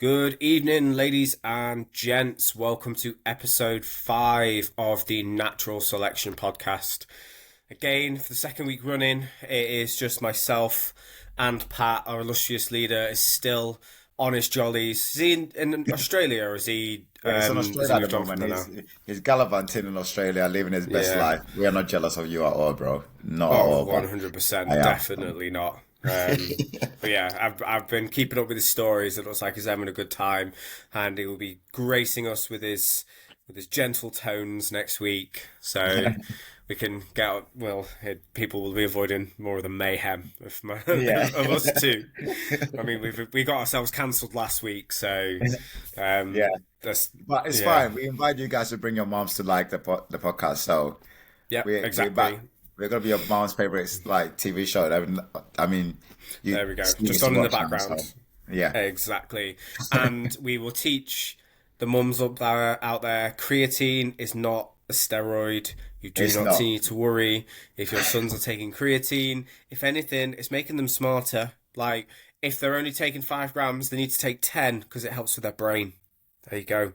Good evening, ladies and gents. Welcome to episode 5 of the Natural Selection Podcast. Again, for the second week running, it is just myself and Pat, our illustrious leader, is still on his jollies. Is he in Australia or Yeah, he's in has Australia he at the moved on from moment. there He's now? he's gallivanting in Australia, living his best Yeah. life. We are not jealous of you at all, bro. Not at Oh, all, but I 100%. am. Definitely not. But yeah, I've been keeping up with his stories. It looks like he's having a good time, and he will be gracing us with his gentle tones next week. So we can get out. Well, people will be avoiding more of the mayhem of Yeah. of us two. I mean, we got ourselves cancelled last week, so Yeah. that's But it's yeah, fine. We invite you guys to bring your moms to like the podcast. So yep, we're back. exactly. We're gonna be your mom's favorite like TV show. I mean, you There we go. still need Just to on in the watch now. So background. yeah, Exactly. And we will teach the mums up there out there, creatine is not a steroid. You do it's not not. need to worry if your sons are taking creatine. If anything, it's making them smarter. Like, if they're only taking 5 grams, they need to take 10 because it helps with their brain. There you go.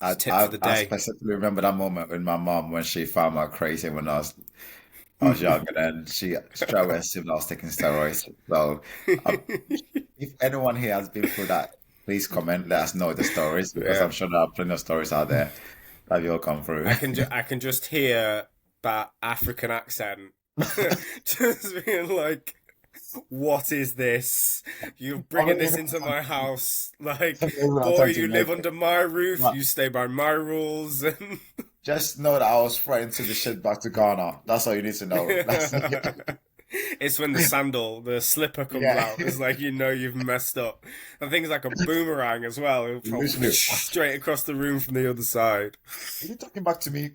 It's I, a tip for I the I day. specifically remember that moment with my mom when she found out crazy when I was young, and then she straight away assumed I was taking steroids. So, um, if anyone here has been through that, please comment, let us know the stories because Yeah. I'm sure there are plenty of stories out there that you'll come through. I can just hear that African accent just being like, what is this? You're I'm bringing not this even into my house. Like, boy, attempting you to live make it. under my roof. But You stay by my rules. And just know that I was threatened to the shit back to Ghana. That's all you need to know. That's it's when the slipper comes yeah. out. It's like you've messed up. And thing's like a boomerang as well. It'll travel Literally, straight across the room from the other side. are you talking back to me?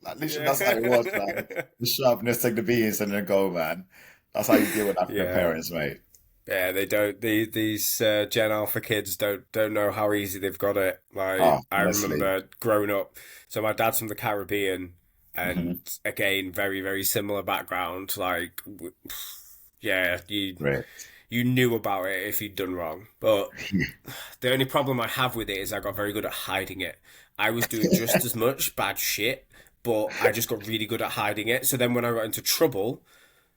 Like, literally, that's how it was, man. Yeah. The sharpness, take the beans, and then go, man. That's how you deal with African Yeah. parents, mate. Yeah, they don't. These Gen Alpha kids don't know how easy they've got it. Oh, Like I honestly. remember growing up. So my dad's from the Caribbean, Hmm. and again, very very similar background. Like, yeah, Great. you knew about it if you'd done wrong. But the only problem I have with it is I got very good at hiding it. I was doing just as much bad shit, but I just got really good at hiding it. So then when I got into trouble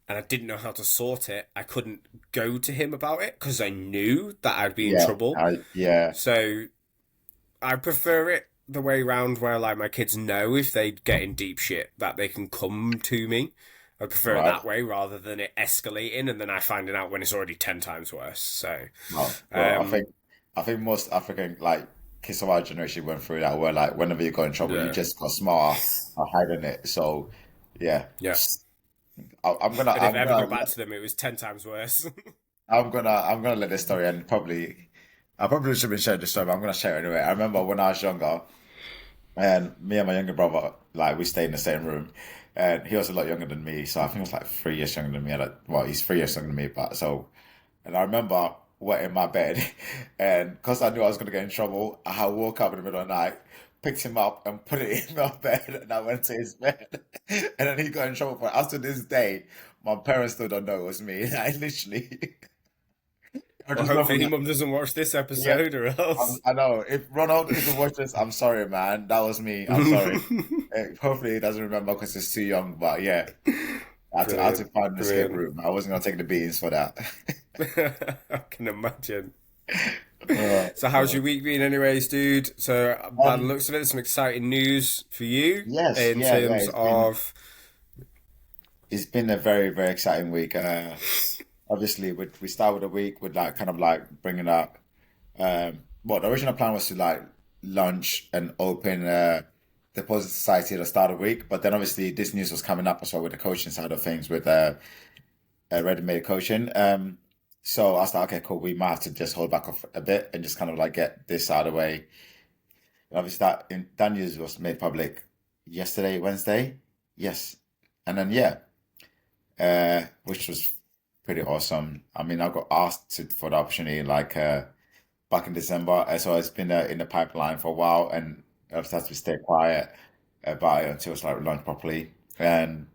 and I didn't know how to sort it, I couldn't go to him about it because I knew that I'd be in Yeah, trouble. yeah, So I prefer it the way round where like my kids know if they get in deep shit that they can come to me. I prefer it right. that way rather than it escalating and then I finding out when it's already 10 times worse. So, Well, um, I think most African like kids of our generation went through that where like whenever you got in trouble, you yeah, just got smarter at hiding it. So yeah, yeah. I'm gonna And if I ever got back to them, it was 10 times worse. I'm gonna let this story and probably I probably should have been sharing this story, but I'm gonna share it anyway. I remember when I was younger, and me and my younger brother, like we stayed in the same room, and he was a lot younger than me, so I think he was like 3 years younger than me. Like, well, he's 3 years younger than me, but so. And I remember wetting my bed, and because I knew I was gonna get in trouble, I woke up in the middle of the night, picked him up, and put it in my bed, and I went to his bed, and then he got in trouble for it. Up to this day, my parents still don't know it was me. I literally, I Well, just remember hopefully, your that. mum doesn't watch this Yeah, episode or else. I know. If Ronald, if you watch this, I'm sorry, man. That was me. I'm sorry. Hopefully, he doesn't remember because he's too young. But yeah, I had to Brilliant, find an escape brilliant. route. I wasn't gonna take the beatings for that. I can imagine. Uh, So, how's uh, your week been, anyways, dude? So, by the um, looks of it, there's some exciting news for you yes, in yeah. terms of. It's been a very very exciting week. Obviously, we started the week with like kind of like bringing up. Well, the original plan was to like launch and open the Positive Society at the start of the week, but then obviously this news was coming up as well with the coaching side of things with ready-made coaching. So I was like, okay, cool. We might have to just hold back off a bit and just kind of like get this out of the way. And obviously, that news was made public yesterday, Wednesday. Yes, and then yeah, which was pretty awesome. I mean, I got asked for the opportunity like back in December, so it's been in the pipeline for a while, and I've had to stay quiet about it until it's like launched properly. And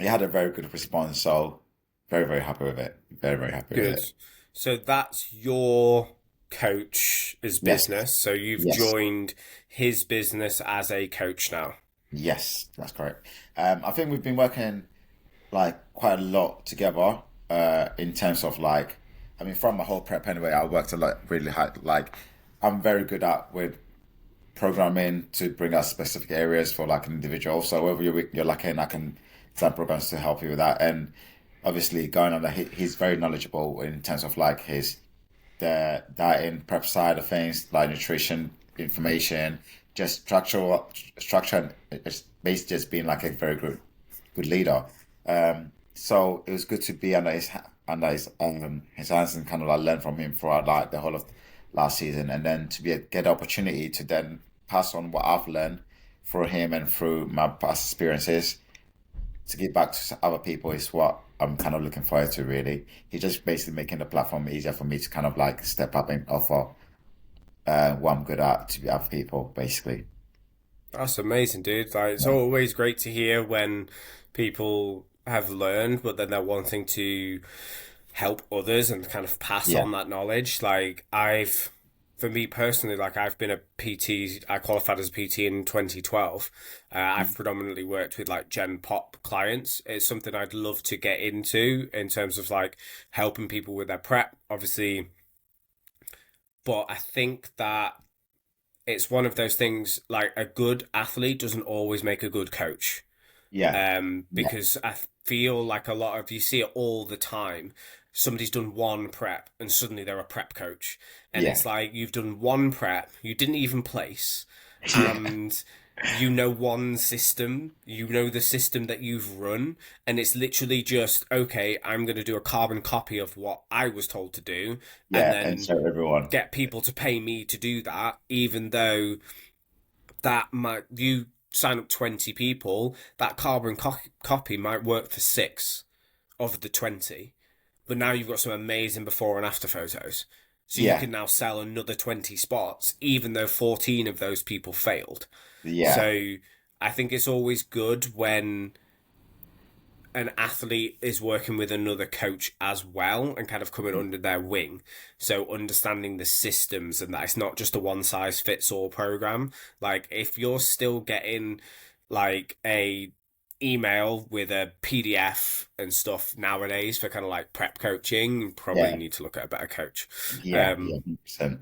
it had a very good response, so very, very happy with it. Very, very happy with Good. it. So, that's your coach's Yes, business. So you've yes, joined his business as a coach now. yes, that's correct. I think we've been working like quite a lot together in terms of like, I mean, from my whole prep anyway, I worked a lot really hard. Like, I'm very good at with programming to bring out specific areas for like an individual. So whether you're lucky and I can design programs to help you with that. And obviously going on that, he's very knowledgeable in terms of like the dieting prep side of things, like nutrition information, just structure, and it's basically just being like a very good leader. So it was good to be under his hands and kind of like learn from him throughout like the whole of last season, and then to get the opportunity to then pass on what I've learned through him and through my past experiences to give back to other people is what I'm kind of looking forward to. Really, he's just basically making the platform easier for me to kind of like step up and offer what I'm good at to other people, basically. That's amazing, dude. Like, it's Yeah, always great to hear when people have learned, but then they're wanting to help others and kind of pass yeah, on that knowledge. For me personally, like I've been a PT, I qualified as a PT in 2012. I've predominantly worked with like Gen Pop clients. It's something I'd love to get into in terms of like helping people with their prep, obviously. But I think that it's one of those things like a good athlete doesn't always make a good coach. yeah, yeah, Because I feel like a lot of you see it all the time. Somebody's done one prep and suddenly they're a prep coach. And yeah, it's like you've done one prep, you didn't even place, yeah, and you know one system, you know the system that you've run, and it's literally just, okay, I'm going to do a carbon copy of what I was told to do, and yeah, and then so everyone. get people to pay me to do that, even though that might you sign up 20 people, that copy might work for six of the 20, but now you've got some amazing before and after photos, so you Yeah, can now sell another 20 spots even though 14 of those people failed. yeah, So I think it's always good when an athlete is working with another coach as well and kind of coming under their wing. So understanding the systems and that it's not just a one size fits all program. Like if you're still getting like a email with a PDF and stuff nowadays for kind of like prep coaching, you probably yeah, need to look at a better coach. yeah, yeah, Um, 100%.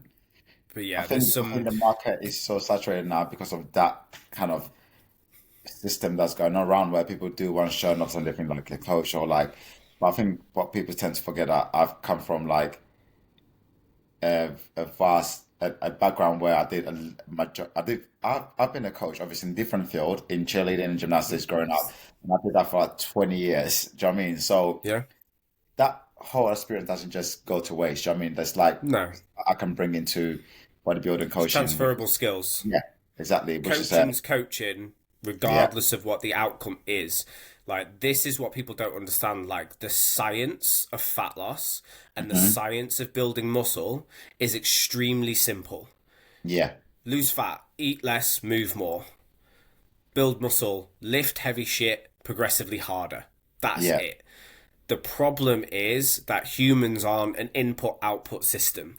but I yeah, there's think I think some the market is so saturated now because of that kind of system that's going on around where people do want to show up on different like a coach or like. But I think what people tend to forget that I've come from like a vast a background where I did I've been a coach obviously in different field in cheerleading and gymnastics growing up, and I did that for like 20 years. Do you know what I mean? So yeah, that whole experience doesn't just go to waste. Do you know what I mean? There's like no, I can bring into bodybuilding it's coaching, which transferable is skills. yeah, exactly, which is Coaching's coaching, yeah, regardless of what the outcome is. Like, this is what people don't understand. Like, the science of fat loss and the hmm, science of building muscle is extremely simple. yeah, Lose fat, eat less, move more. Build muscle, lift heavy shit progressively harder. That's yeah, it. The problem is that humans aren't an input output system.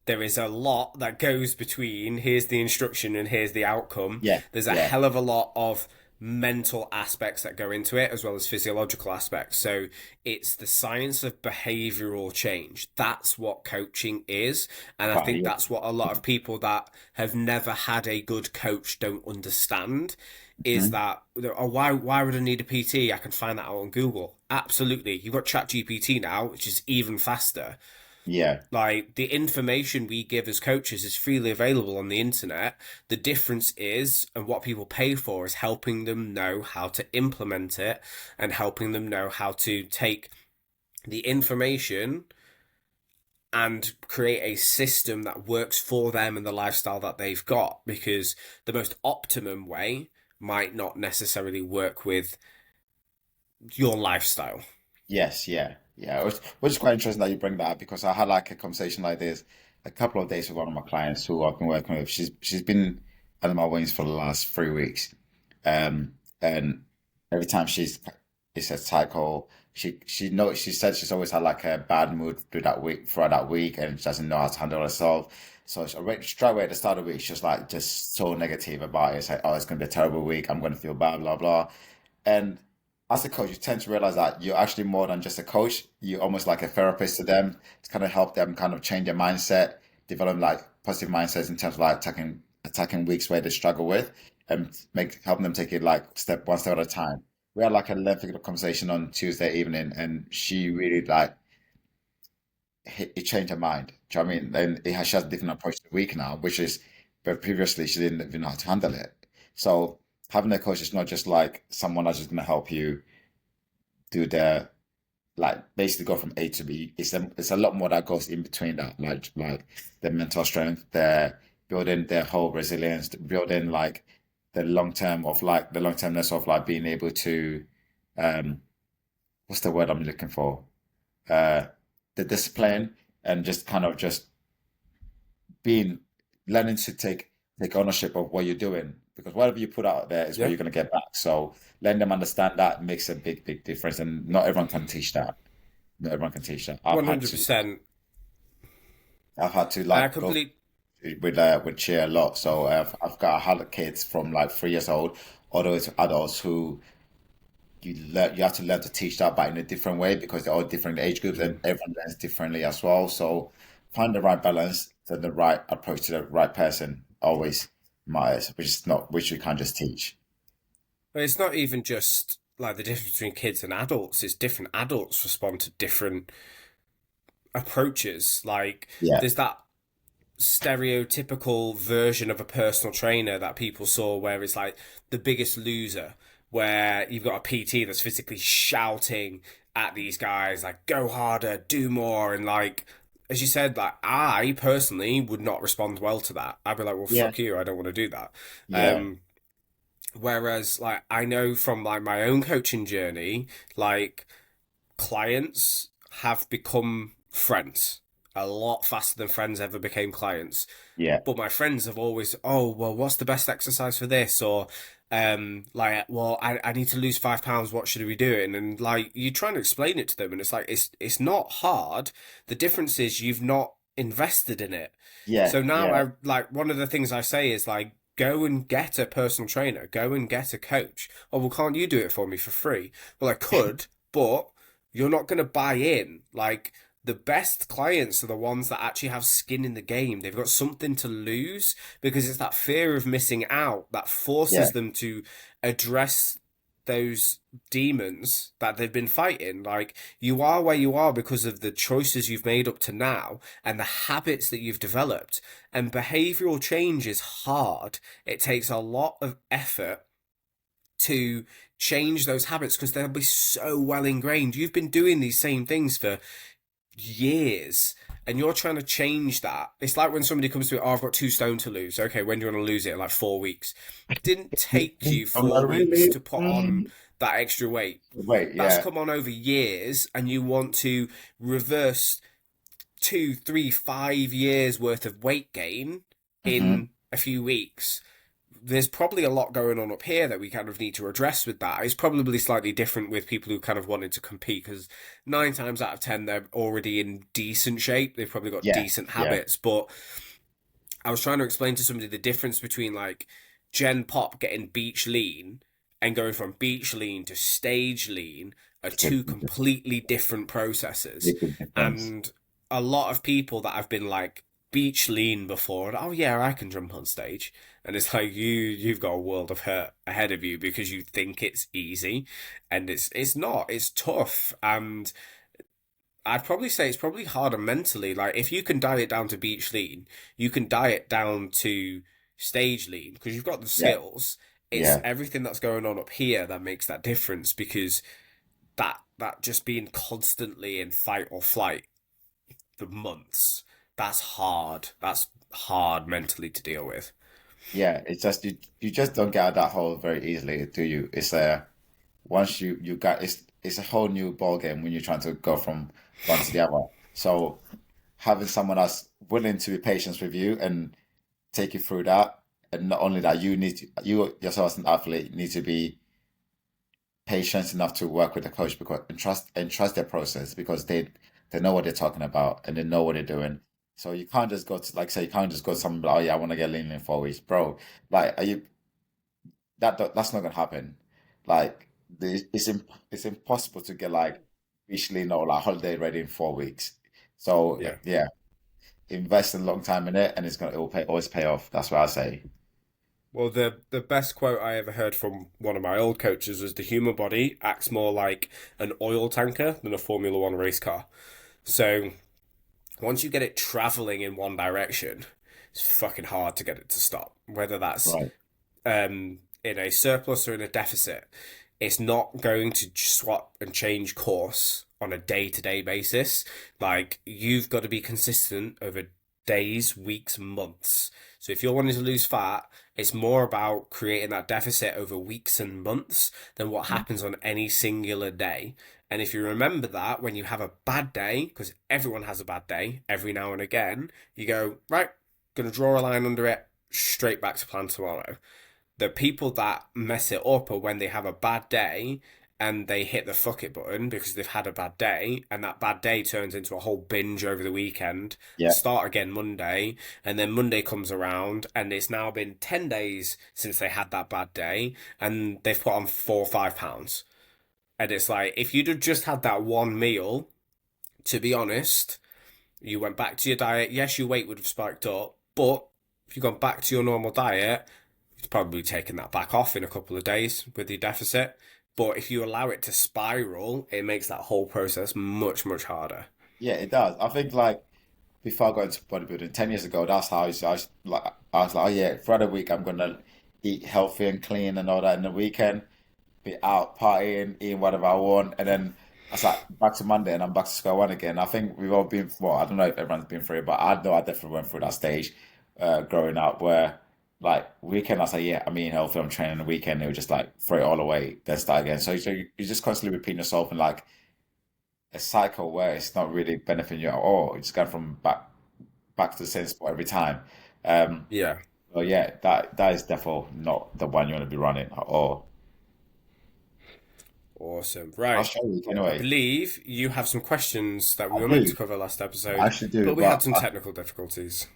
There is a lot that goes between here's the instruction and here's the outcome. yeah, There's a yeah, hell of a lot of mental aspects that go into it as well as physiological aspects. So it's the science of behavioral change. That's what coaching is. And I quite think that's what a lot yeah. of people that have never had a good coach don't understand is Mhm. that, oh, why would I need a PT? I can find that out on Google. Absolutely. You've got ChatGPT now, which is even faster. Yeah, Like the information we give as coaches is freely available on the internet. The difference is, and what people pay for, is helping them know how to implement it and helping them know how to take the information and create a system that works for them and the lifestyle that they've got. Because the most optimum way might not necessarily work with your lifestyle. yes, yeah, yeah. Which is quite interesting that you bring that up because I had like a conversation like this a couple of days with one of my clients who I've been working with. She's been under my wings for the last 3 weeks, and every time she's it's a cycle. She said she's always had like a bad mood throughout that week, and she doesn't know how to handle herself. So straight away at the start of the week, she's like just so negative about it. It's like, oh, it's gonna be a terrible week. I'm gonna feel bad, blah blah. And as a coach, you tend to realize that you're actually more than just a coach. You're almost like a therapist to them to kind of help them kind of change their mindset, develop like positive mindsets in terms of like attacking weeks where they struggle with, and make helping them take it like one step at a time. We had like a lengthy conversation on Tuesday evening, and she really like it changed her mind. Do you know what I mean? She has a different approach to the week now, which is, but previously she didn't even know how to handle it. So having a coach is not just like someone that's just going to help you do the like basically go from A to B. It's a lot more that goes in between that, like the mental strength, the building their whole resilience, building like the long termness of like being able to um what's the word I'm looking for? Uh the discipline and just kind of just being learning to take ownership of what you're doing because whatever you put out there is what Yeah, you're going to get back. So letting them understand that makes a big difference, and not everyone can teach that. Not everyone can teach that. 100%. I've had to I like go complete. with cheer a lot. So I had kids from like 3 years old all the way to adults who you have to learn to teach that, but in a different way because they're all different age groups and Mm. everyone learns differently as well. So find the right balance and the right approach to the right person always matters, which you can't just teach. But it's not even just like the difference between kids and adults. It's different adults respond to different approaches. Like Yeah, there's that stereotypical version of a personal trainer that people saw where it's like the biggest loser, where you've got a PT that's physically shouting at these guys like go harder, do more, and like as you said, like I personally would not respond well to that. I'd be like, well, yeah, fuck you, I don't want to do that. yeah, Um, whereas like I know from like my own coaching journey, like clients have become friends a lot faster than friends ever became clients. yeah, But my friends have always, oh, well, what's the best exercise for this? Or, like, well, I need to lose 5 pounds. What should we do? And like, you're trying to explain it to them, and it's like, it's not hard. The difference is you've not invested in it. yeah, So now yeah, I like one of the things I say is like, go and get a personal trainer, go and get a coach. Oh, well, can't you do it for me for free? Well, I could, but you're not going to buy in. Like, the best clients are the ones that actually have skin in the game. They've got something to lose because it's that fear of missing out that yeah, forces them to address those demons that they've been fighting. Like, you are where you are because of the choices you've made up to now and the habits that you've developed. And behavioral change is hard. It takes a lot of effort to change those habits because they'll be so well ingrained. You've been doing these same things for years and you're trying to change that. It's like when somebody comes to me, oh, I've got 2 stone to lose. Okay, when do you want to lose it? In like 4 weeks. Didn't take you I'm four not weeks really. to put on that extra weight. Wait, That's yeah. come on over years, and you want to reverse 2, 3, 5 years worth of weight gain Hmm. in a few weeks. There's probably a lot going on up here that we kind of need to address with that. It's probably slightly different with people who kind of wanted to compete because 9 times out of 10 they're already in decent shape. They've probably got Yeah, decent yeah. habits. But I was trying to explain to somebody the difference between like Gen Pop getting beach lean and going from beach lean to stage lean are It's a two completely different processes. big difference. And a lot of people that have been like beach lean before, and, oh yeah, I can jump on stage. And it's like you've got a world of hurt ahead of you because you think it's easy, and it's not. It's tough, and I'd probably say it's probably harder mentally. Like if you can diet down to beach lean, you can diet down to stage lean because you've got the Yeah, skills. It's yeah, everything that's going on up here that makes that difference because that just being constantly in fight or flight for months, that's hard. That's hard mentally to deal with. yeah. It's just you just don't get out of that hole very easily, do you? It's a once you got it's a whole new ball game when you're trying to go from one to the other. So having someone that's willing to be patient with you and take you through that, and not only that, you yourself as an athlete need to be patience enough to work with the coach because and trust their process because they know what they're talking about and they know what they're doing. So you can't just go to like say you can't just go to someone oh yeah I want to get lean in 4 weeks, bro. Like are you that's not gonna happen. Like it's impossible to get like officially no like holiday ready in 4 weeks. So Yeah. yeah, invest a long time in it and it will always pay off. That's what I say. Well, the best quote I ever heard from one of my old coaches was the human body acts more like an oil tanker than a Formula One race car. So once you get it traveling in one direction, it's fucking hard to get it to stop. Whether that's Right. in a surplus or in a deficit, it's not going to swap and change course on a day-to-day basis. Like you've got to be consistent over days, weeks, months. So if you're wanting to lose fat, it's more about creating that deficit over weeks and months than what Mm. happens on any singular day. And if you remember that when you have a bad day, because everyone has a bad day every now and again, you go, right, gonna draw a line under it, straight back to plan tomorrow. The people that mess it up are when they have a bad day and they hit the fuck it button because they've had a bad day, and that bad day turns into a whole binge over the weekend, Yeah. start again Monday, and then Monday comes around and it's now been 10 days since they had that bad day and they've put on 4 or 5 pounds. And it's like, if you'd have just had that one meal, to be honest, you went back to your diet, yes, your weight would have spiked up, but if you've gone back to your normal diet, it's probably taken that back off in a couple of days with your deficit. But if you allow it to spiral, it makes that whole process much, much harder. Yeah, it does. I think like before I got into bodybuilding 10 years ago, that's how I was like, oh yeah, throughout the week I'm gonna eat healthy and clean and all that. In the weekend, be out partying, eating whatever I want, and then I was like back to Monday and I'm back to square one again. I think we've all been well, I don't know if everyone's been through it, but I know I definitely went through that stage growing up where like weekend I was like, yeah, I'm eating healthy, I'm training the weekend, it would just like throw it all away, then start again. So you're just constantly repeating yourself in like a cycle where it's not really benefiting you at all. It's going from back to the same spot every time. Um, Yeah, so yeah, that is definitely not the one you want to be running at all. awesome. I'll Right. show you I anyway. believe you have some questions that we I were meant to do. cover last I episode, actually do, but we had but some technical difficulties.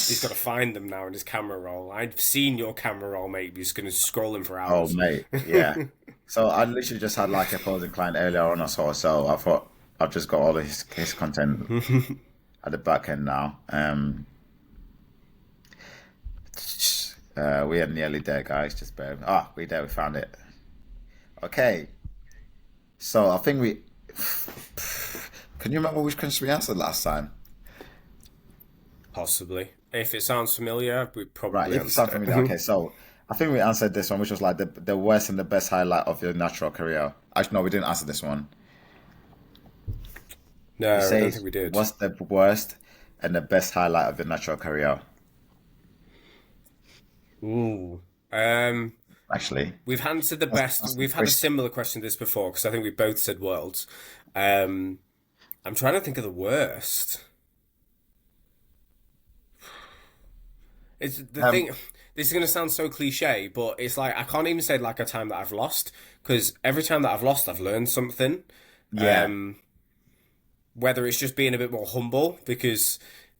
He's got to yes. find them now in his camera roll. I've seen your camera roll, mate. You're just going to scroll him for Oh hours. mate, yeah. So I literally just had like a posing client earlier on or so I thought I've just got all of his content at the back end now. We are nearly there, guys. Just bear. We there. We found it. Okay. So I think we. Can you remember which question we answered last time? Possibly. If it sounds familiar, we Right. probably If it's something answered familiar. it. Okay. So I think we answered this one, which was like the worst and the best highlight of your natural career. Actually, no, we didn't answer this one. It No, I don't think says, we did. "What's the worst and the best highlight of your natural career?" Ooh. Um, Actually, we've answered the best. that's the We've had a question. similar question to this before because I think we both said worlds. Um, I'm trying to think of the worst. It's the Um, thing. This is going to sound so cliche, but it's like I can't even say like a time that I've lost because every time that I've lost, I've learned something. yeah, Um, whether it's just being a bit more humble because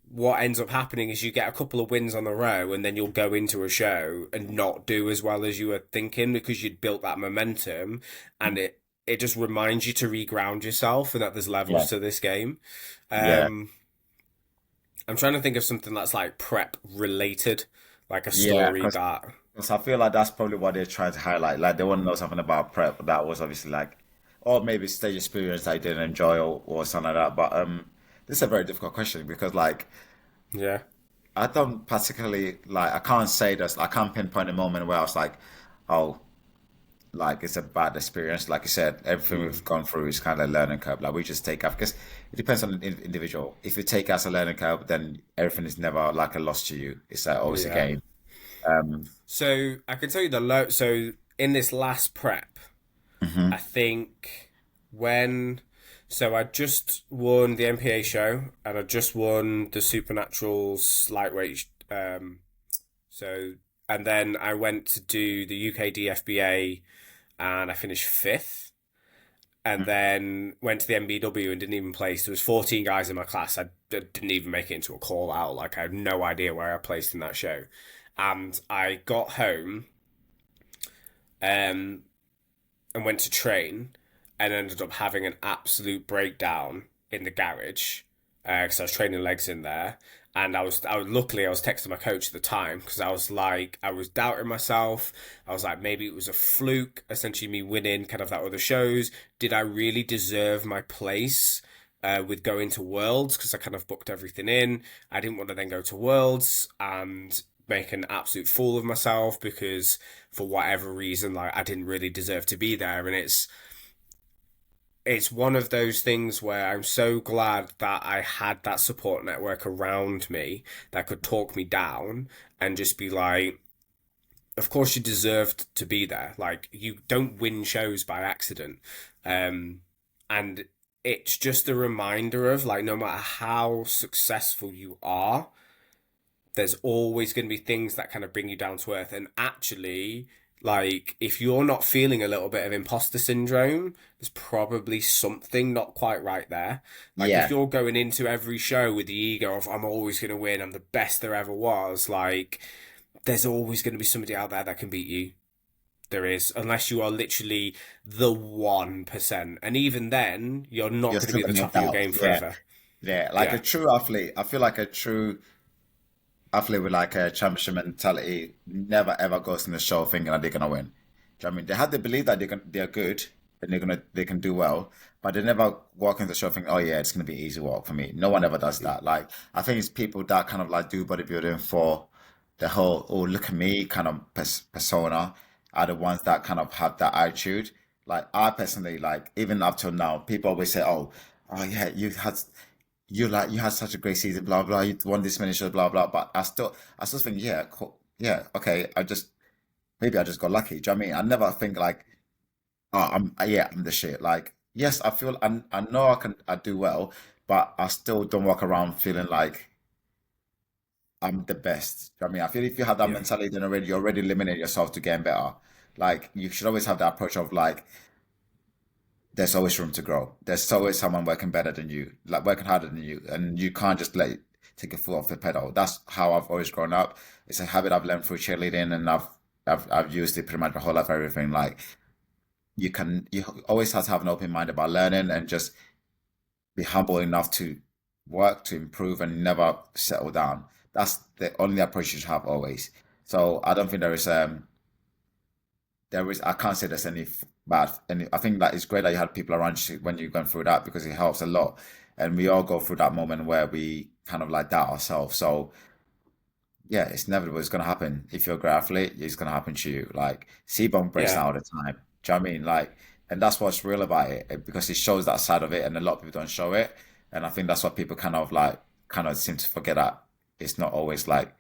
what ends up happening is you get a couple of wins on the row and then you'll go into a show and not do as well as you were thinking because you'd built that momentum, and it just reminds you to reground yourself and that there's yeah, levels to this game. yeah, um I'm trying to think of something that's like prep related, like a yeah. story that Because I feel like that's probably what they're trying to highlight. Like they want to know something about prep that was obviously like, or maybe stage experience that I didn't enjoy or something like that. But this is a very difficult question because like yeah. I don't particularly like I can't say this. I can't pinpoint a moment where I was like, oh, like it's a bad experience. Like you said, everything we've Mm, gone through is kind of a learning curve. Like we just take off because it depends on the individual. If you take as a learning curve, then everything is never like a loss to you. It's always a yeah. gain. Um, So I can tell you the low. So in this last prep, I mhm. think when so I just won the MPA show and I just won the Supernaturals lightweight. So and then I went to do the UK DFBA and I finished fifth. And then went to the MBW and didn't even place. There was 14 guys in my class. I didn't even make it into a call out. Like, I had no idea where I placed in that show. And I got home um, and went to train and ended up having an absolute breakdown in the garage because I was training legs in there. And luckily I was texting my coach at the time because I was like, I was doubting myself. I was like, maybe it was a fluke, essentially me winning kind of that other shows. Did I really deserve my place with going to Worlds? Because I kind of booked everything in. I didn't want to then go to Worlds and make an absolute fool of myself because for whatever reason, like I didn't really deserve to be there. And it's one of those things where I'm so glad that I had that support network around me that could talk me down and just be like, of course you deserved to be there. Like you don't win shows by accident. And it's just a reminder of like, no matter how successful you are, there's always going to be things that kind of bring you down to earth. And actually, like, if you're not feeling a little bit of imposter syndrome, there's probably something not quite right there. Like, if Yeah, you're going into every show with the ego of, I'm always going to win, I'm the best there ever was, like, there's always going to be somebody out there that can beat you. There is, unless you are literally the 1%. And even then, you're not you're going to still be at the gonna top have of your doubt. game Yeah, forever. yeah. Like a Yeah. true athlete, I feel like a true athlete with like a championship mentality never ever goes in the show thinking that they're gonna win. Do you know what I mean? They have to believe that they're good and they can do well, but they never walk into the show thinking, oh yeah, it's gonna be easy walk for me. No one ever does that. Like I think it's people that kind of like do bodybuilding for the whole oh look at me kind of persona are the ones that kind of have that attitude. Like I personally like even up till now, people always say, oh yeah, you had such a great season, blah blah. You won this many shows, blah blah. But I still think, yeah, cool, yeah, okay. Maybe I just got lucky. Do you know what I mean? I never think like, oh, yeah, I'm the shit. Like, yes, I know I do well, but I still don't walk around feeling like I'm the best. Do you know what I mean? I feel if you have that Yeah. mentality, then you're already limiting yourself to getting better. Like, you should always have that approach of like, there's always room to grow. There's always someone working better than you, like working harder than you, and you can't just let it take a foot off the pedal. That's how I've always grown up. It's a habit I've learned through cheerleading, and I've used it pretty much my whole life. Everything like you always have to have an open mind about learning and just be humble enough to work to improve and never settle down. That's the only approach you should have always. So I don't think I can't say there's any bad. And I think that it's great that you had people around you when you're going through that because it helps a lot. And we all go through that moment where we kind of like doubt ourselves. So yeah, it's inevitable. It's going to happen. If you're a great athlete, it's going to happen to you. Like C-bone breaks Yeah. down all the time. Do you know what I mean? Like, and that's what's real about it because it shows that side of it, and a lot of people don't show it. And I think that's what people kind of seem to forget that it's not always like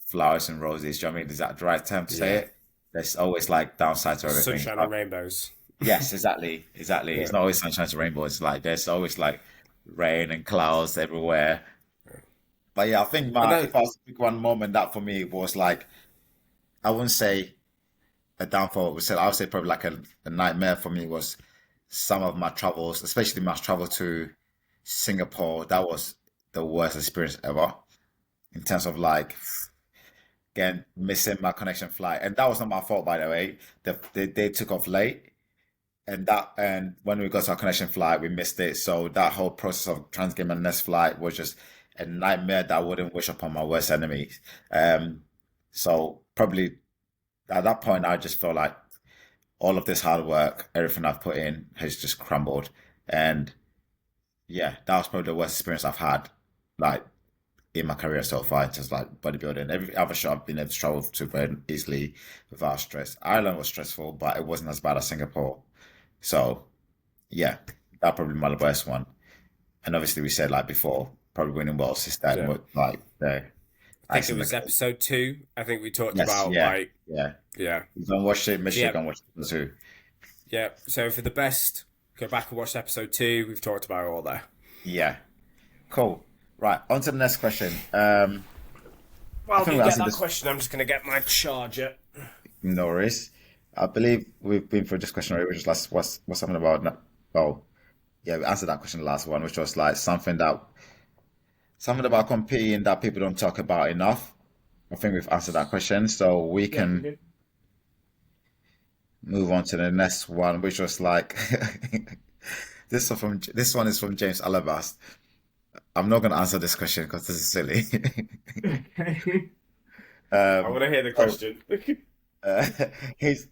flowers and roses. Do you know what I mean? Is that the right term to say Yeah. it? There's always like downsides to everything. Sunshine and rainbows. Yes, exactly, exactly. Yeah. It's not always sunshine to rainbow. It's like there's always like rain and clouds everywhere. But yeah, I think And my then, if I was to pick one moment that for me was like I wouldn't say a downfall. I would say probably like a nightmare for me was some of my travels, especially my travel to Singapore. That was the worst experience ever in terms of like again missing my connection flight, and that was not my fault by the way. They took off late, and when we got to our connection flight, we missed it. So that whole process of trying to get my next flight was just a nightmare that I wouldn't wish upon my worst enemies. So probably at that point, I just felt like all of this hard work, everything I've put in, has just crumbled. And yeah, that was probably the worst experience I've had, like in my career so far, just like bodybuilding. Every other show I've been able to travel to very easily without stress. Ireland was stressful, but it wasn't as bad as Singapore. So yeah, that probably my worst one. And obviously, we said like before, probably winning worlds is that yeah. like the I think it icing on was the cake. episode 2. I think we talked Yes, about yeah, like, yeah. yeah. You don't watch it, make sure you Yeah. go and watch it too. Yeah. So for the best, go back and watch episode 2. We've talked about it all there. Yeah, cool. Right, on to the next question. I While think you we get answered that this. question, I'm just going to get my charger. No worries. I believe we've been through this question already, which is like, what's something about, oh, yeah, we answered that question, the last one, which was like something about competing that people don't talk about enough. I think we've answered that question, so we Yeah, we can did. move on to the next one, which was like this one is from James Alabast. I'm not gonna answer this question because this is silly. Okay. I Um, want to hear the so question. uh, he's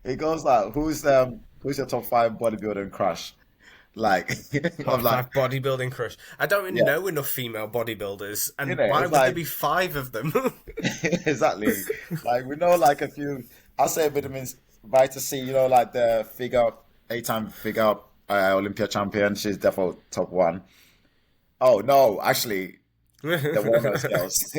he goes like, who's your top five bodybuilding crush? Like, Top I'm like, five bodybuilding crush. I don't really yeah, know enough female bodybuilders, you and know, why it's would there like be five of them? exactly. Like we know like a few. I'll say vitamins Vita C. You know, like the figure 8-time figure Olympia champion. She's definitely top one. Oh no, actually, the wellness girls,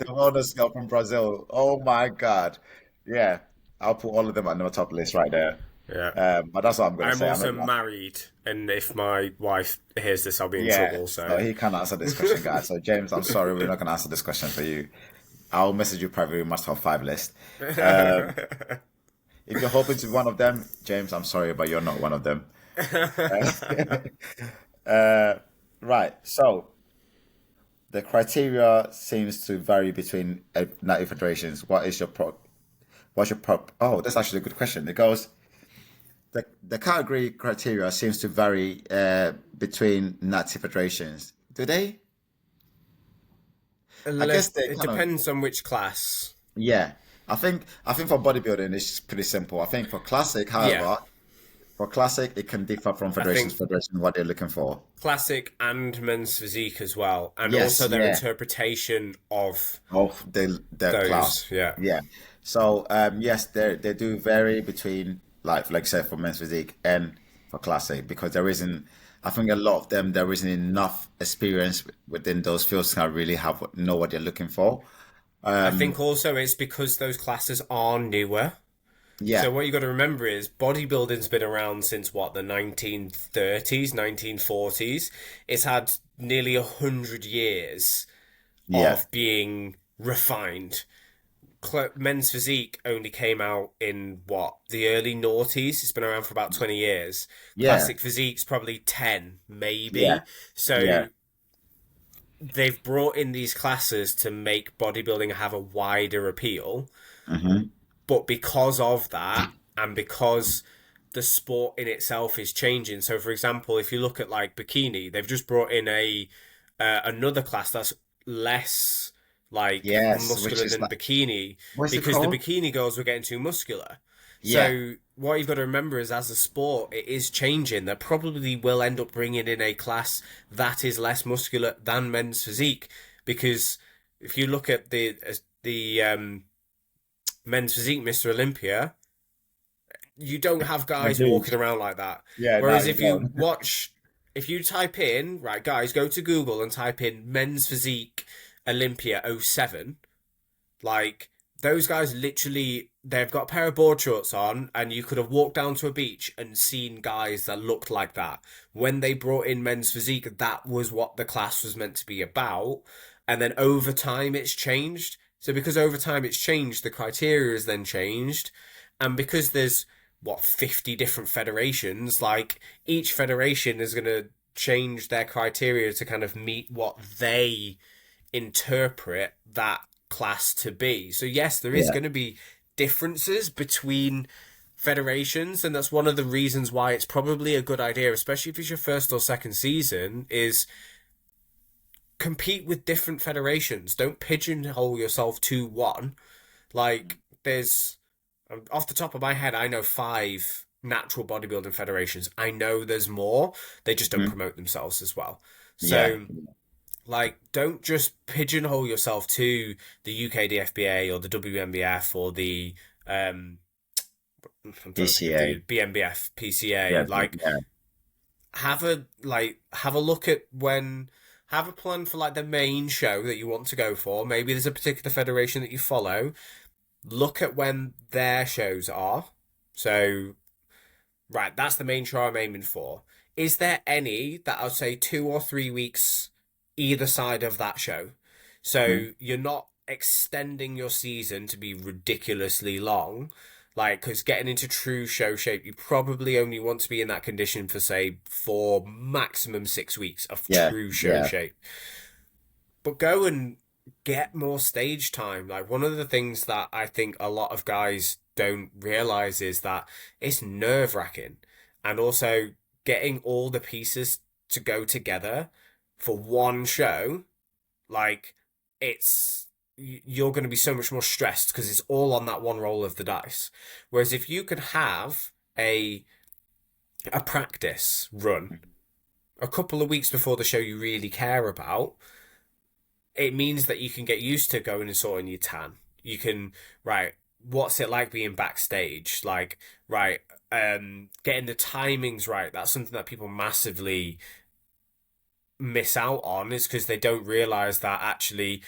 the wellness girl from Brazil. Oh my God, yeah, I'll put all of them on the top list right there. Yeah. But that's what I'm gonna I'm say. I'm also not gonna. married, and if my wife hears this, I'll be in Yeah, trouble. so So, he can't answer this question, guys. So James, I'm sorry, we're not gonna answer this question for you. I'll message you privately. We must have five list. Um, if you're hoping to be one of them, James, I'm sorry, but you're not one of them. Uh, right. So the criteria seems to vary between 90 federations. What's your prop? Oh, that's actually a good question. It goes, the category criteria seems to vary between Nazi federations. Do they? I guess they it kind of, depends on which class. yeah. I think for bodybuilding it's pretty simple. I think for classic, Yeah, however, for classic it can differ from I federation to think federation what they're looking for. classic and men's physique as well, and Yes, also their yeah. interpretation of Of the those. class. Yeah, Yeah. So yes, they do vary between like I said for men's physique and for classic because there isn't I think a lot of them there isn't enough experience within those fields to kind of really know what they're looking for. I think also it's because those classes are newer. So Yeah, what you got to remember is bodybuilding's been around since what, the 1930s, 1940s. It's had nearly 100 years yeah, of being refined. Men's physique only came out in what, the early noughties. It's been around for about 20 years. yeah, Classic physique's probably 10 yeah, maybe. yeah. So they've brought in these classes to make bodybuilding have a wider appeal, Hmm. but because of that, and because the sport in itself is changing. So, for example, if you look at like bikini, they've just brought in a another class that's less like Yes, which muscular is than like bikini what's it because the called? bikini girls were getting too muscular. Yeah, So what you've got to remember is, as a sport, it is changing. They probably will end up bringing in a class that is less muscular than men's physique, because if you look at the men's physique, Mr. Olympia, you don't have the guys dude. walking around like that. Yeah, no, Whereas you if you don't. watch, if you type in, right, guys, go to Google and type in men's physique Olympia '07, like, those guys literally, they've got a pair of board shorts on, and you could have walked down to a beach and seen guys that looked like that. When they brought in men's physique, that was what the class was meant to be about. And then over time, it's changed. So because over time it's changed, the criteria has then changed. And because there's, what, 50 different federations, like, each federation is going to change their criteria to kind of meet what they interpret that class to be. So yes, there is Yeah. going to be differences between federations, and that's one of the reasons why it's probably a good idea, especially if it's your first or second season, is compete with different federations. Don't pigeonhole yourself to one. Like, there's, off the top of my head, I know five natural bodybuilding federations. I know there's more. They just don't Mhm. promote themselves as well. Yeah. So, like, don't just pigeonhole yourself to the UK DFBA or the WMBF or the I'm trying to think of PCA. the BMBF PCA. Yeah, Like, yeah. have a look at when, have a plan for like the main show that you want to go for. Maybe there's a particular federation that you follow. Look at when their shows are. So, right, that's the main show I'm aiming for. Is there any that I'll say 2 or 3 weeks either side of that show? Mhm. So you're not extending your season to be ridiculously long. Like, because getting into true show shape, you probably only want to be in that condition for, say, 4, maximum 6 weeks of Yeah, true show yeah, shape. But go and get more stage time. Like, one of the things that I think a lot of guys don't realize is that it's nerve-wracking. And also getting all the pieces to go together for one show, like, it's you're going to be so much more stressed because it's all on that one roll of the dice. Whereas if you could have a practice run a couple of weeks before the show you really care about, it means that you can get used to going and sorting your tan. You can, right, what's it like being backstage? Like, right, getting the timings right. That's something that people massively miss out on is because they don't realize that actually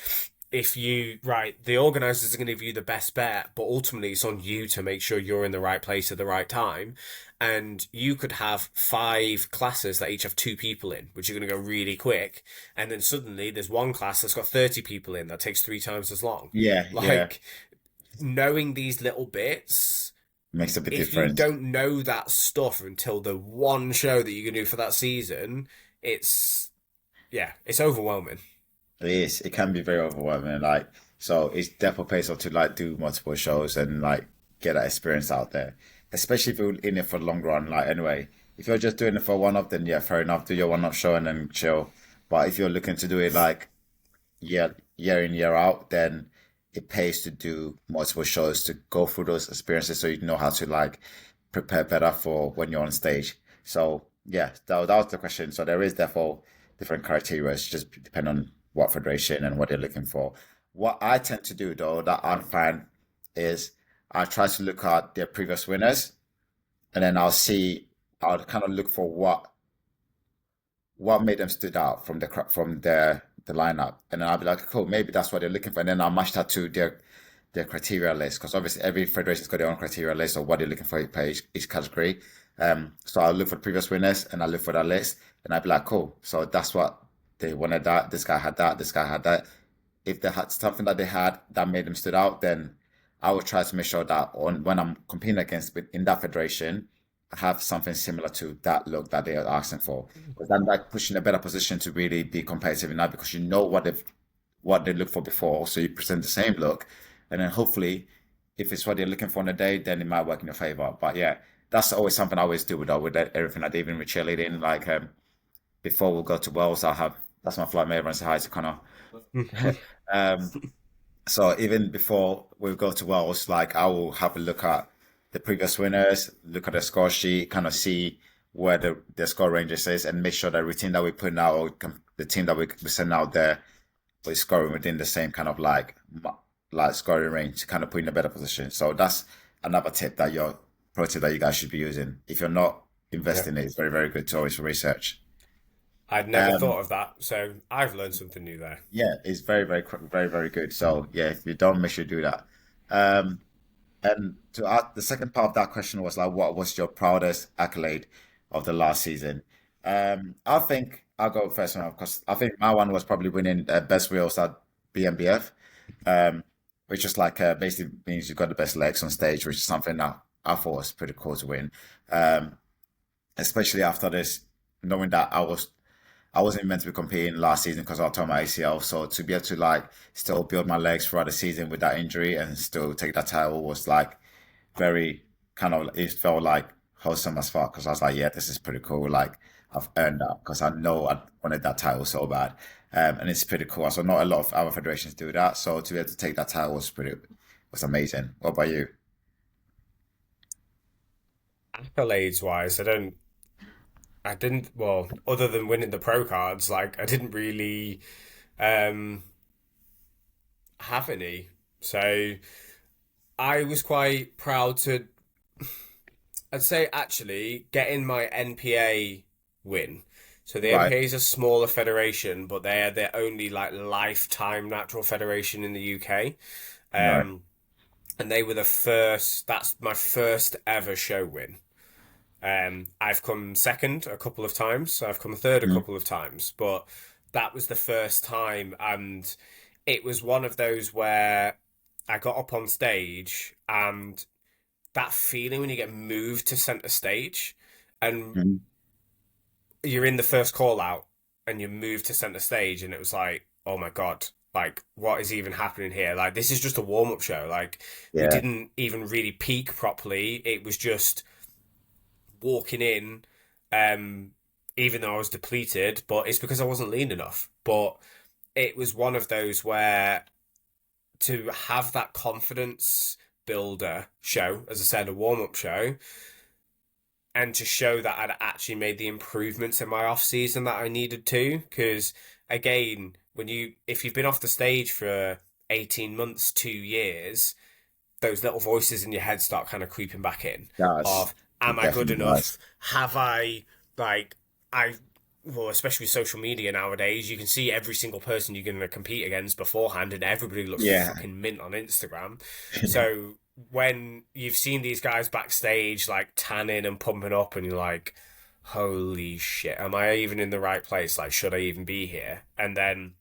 if you right the organizers are going to give you the best bet, but ultimately it's on you to make sure you're in the right place at the right time. And you could have 5 classes that each have 2 people in, which are going to go really quick, and then suddenly there's one class that's got 30 people in that takes 3 times as long. yeah, yeah. Like, knowing these little bits, Makes a big if you difference. don't know that stuff until the one show that you can do for that season, it's yeah, it's overwhelming. It is. It can be very overwhelming. Like, so it's definitely pays off to like do multiple shows and like get that experience out there. Especially if you're in it for the long run. Like, anyway, if you're just doing it for one off, then yeah, fair enough. Do your one off show and then chill. But if you're looking to do it like year in, year out, then it pays to do multiple shows to go through those experiences so you know how to like prepare better for when you're on stage. So yeah, that was the question. So there is therefore different criteria. It's just depend on what federation and what they're looking for. What I tend to do though that I find is I try to look at their previous winners and then I'll kind of look for what made them stood out from the lineup, and then I'll be like, cool, maybe that's what they're looking for, and then I'll match that to their criteria list because obviously every federation's got their own criteria list of what they're looking for per each category. So I'll look for the previous winners and I'll look for that list, and I'll be like, cool, so that's what they wanted. That this guy had that, this guy had that. If they had something that they had that made them stood out, then I would try to make sure that on when I'm competing against in that federation, I have something similar to that look that they are asking for. Because then like pushing a better position to really be competitive in that because you know what they look for before, so you present the same look, and then hopefully, if it's what they're looking for on the day, then it might work in your favor. But yeah, that's always something I always do with everything I do, even with cheerleading. Like before we go to Wales, I'll have that's my flight mate. Everyone say hi to Connor. Um, so even before we go to Wales, like I will have a look at the previous winners, look at the score sheet, kind of see where the score ranges is, and make sure that routine that we put out or the team that we send out there is scoring within the same kind of like scoring range to kind of put in a better position. So that's another tip that your pro tip that you guys should be using. If you're not Yeah. investing in it, it's very very good to always research. I'd never Um, thought of that, so I've learned something new there. yeah, it's very very very very good. So yeah, if you don't, make sure you do that. Um, And to ask, the second part of that question was like, what was your proudest accolade of the last season? I think I'll go first now because I think my one was probably winning best wheels at BMBF, which is like basically means you've got the best legs on stage, which is something that I thought was pretty cool to win. Um, Especially after this, knowing that I wasn't meant to be competing last season because I tore my ACL. So to be able to like still build my legs throughout the season with that injury and still take that title was like very kind of it felt like wholesome as fuck because I was like, yeah, this is pretty cool. Like I've earned that because I know I wanted that title so bad, and it's pretty cool. So not a lot of other federations do that. So to be able to take that title was amazing. What about you? Accolades wise, I didn't, well, other than winning the pro cards, like, I didn't really um, have any. So I was quite proud to, I'd say, actually, getting my NPA win. So the Right, NPA is a smaller federation, but they're the only like lifetime natural federation in the UK. right, Um, and they were the first. That's my first ever show win. I've come second a couple of times, so I've come third a mm, couple of times, but that was the first time, and it was one of those where I got up on stage and that feeling when you get moved to center stage and Mhm. you're in the first call out and you move to center stage and it was like, oh my God, like what is even happening here? Like this is just a warm-up show. Like we Yeah, didn't even really peak properly. It was just walking in, um, even though I was depleted, but it's because I wasn't lean enough. But it was one of those where to have that confidence builder show, as I said, a warm-up show, and to show that I'd actually made the improvements in my off season that I needed to. Because again, if you've been off the stage for 18 months, 2 years, those little voices in your head start kind of creeping back in does. of, am It I good definitely enough? does. Have I, like, I, well, especially with social media nowadays, you can see every single person you're going to compete against beforehand, and everybody looks Yeah. fucking mint on Instagram. So when you've seen these guys backstage, like, tanning and pumping up, and you're like, holy shit, am I even in the right place? Like, should I even be here? And then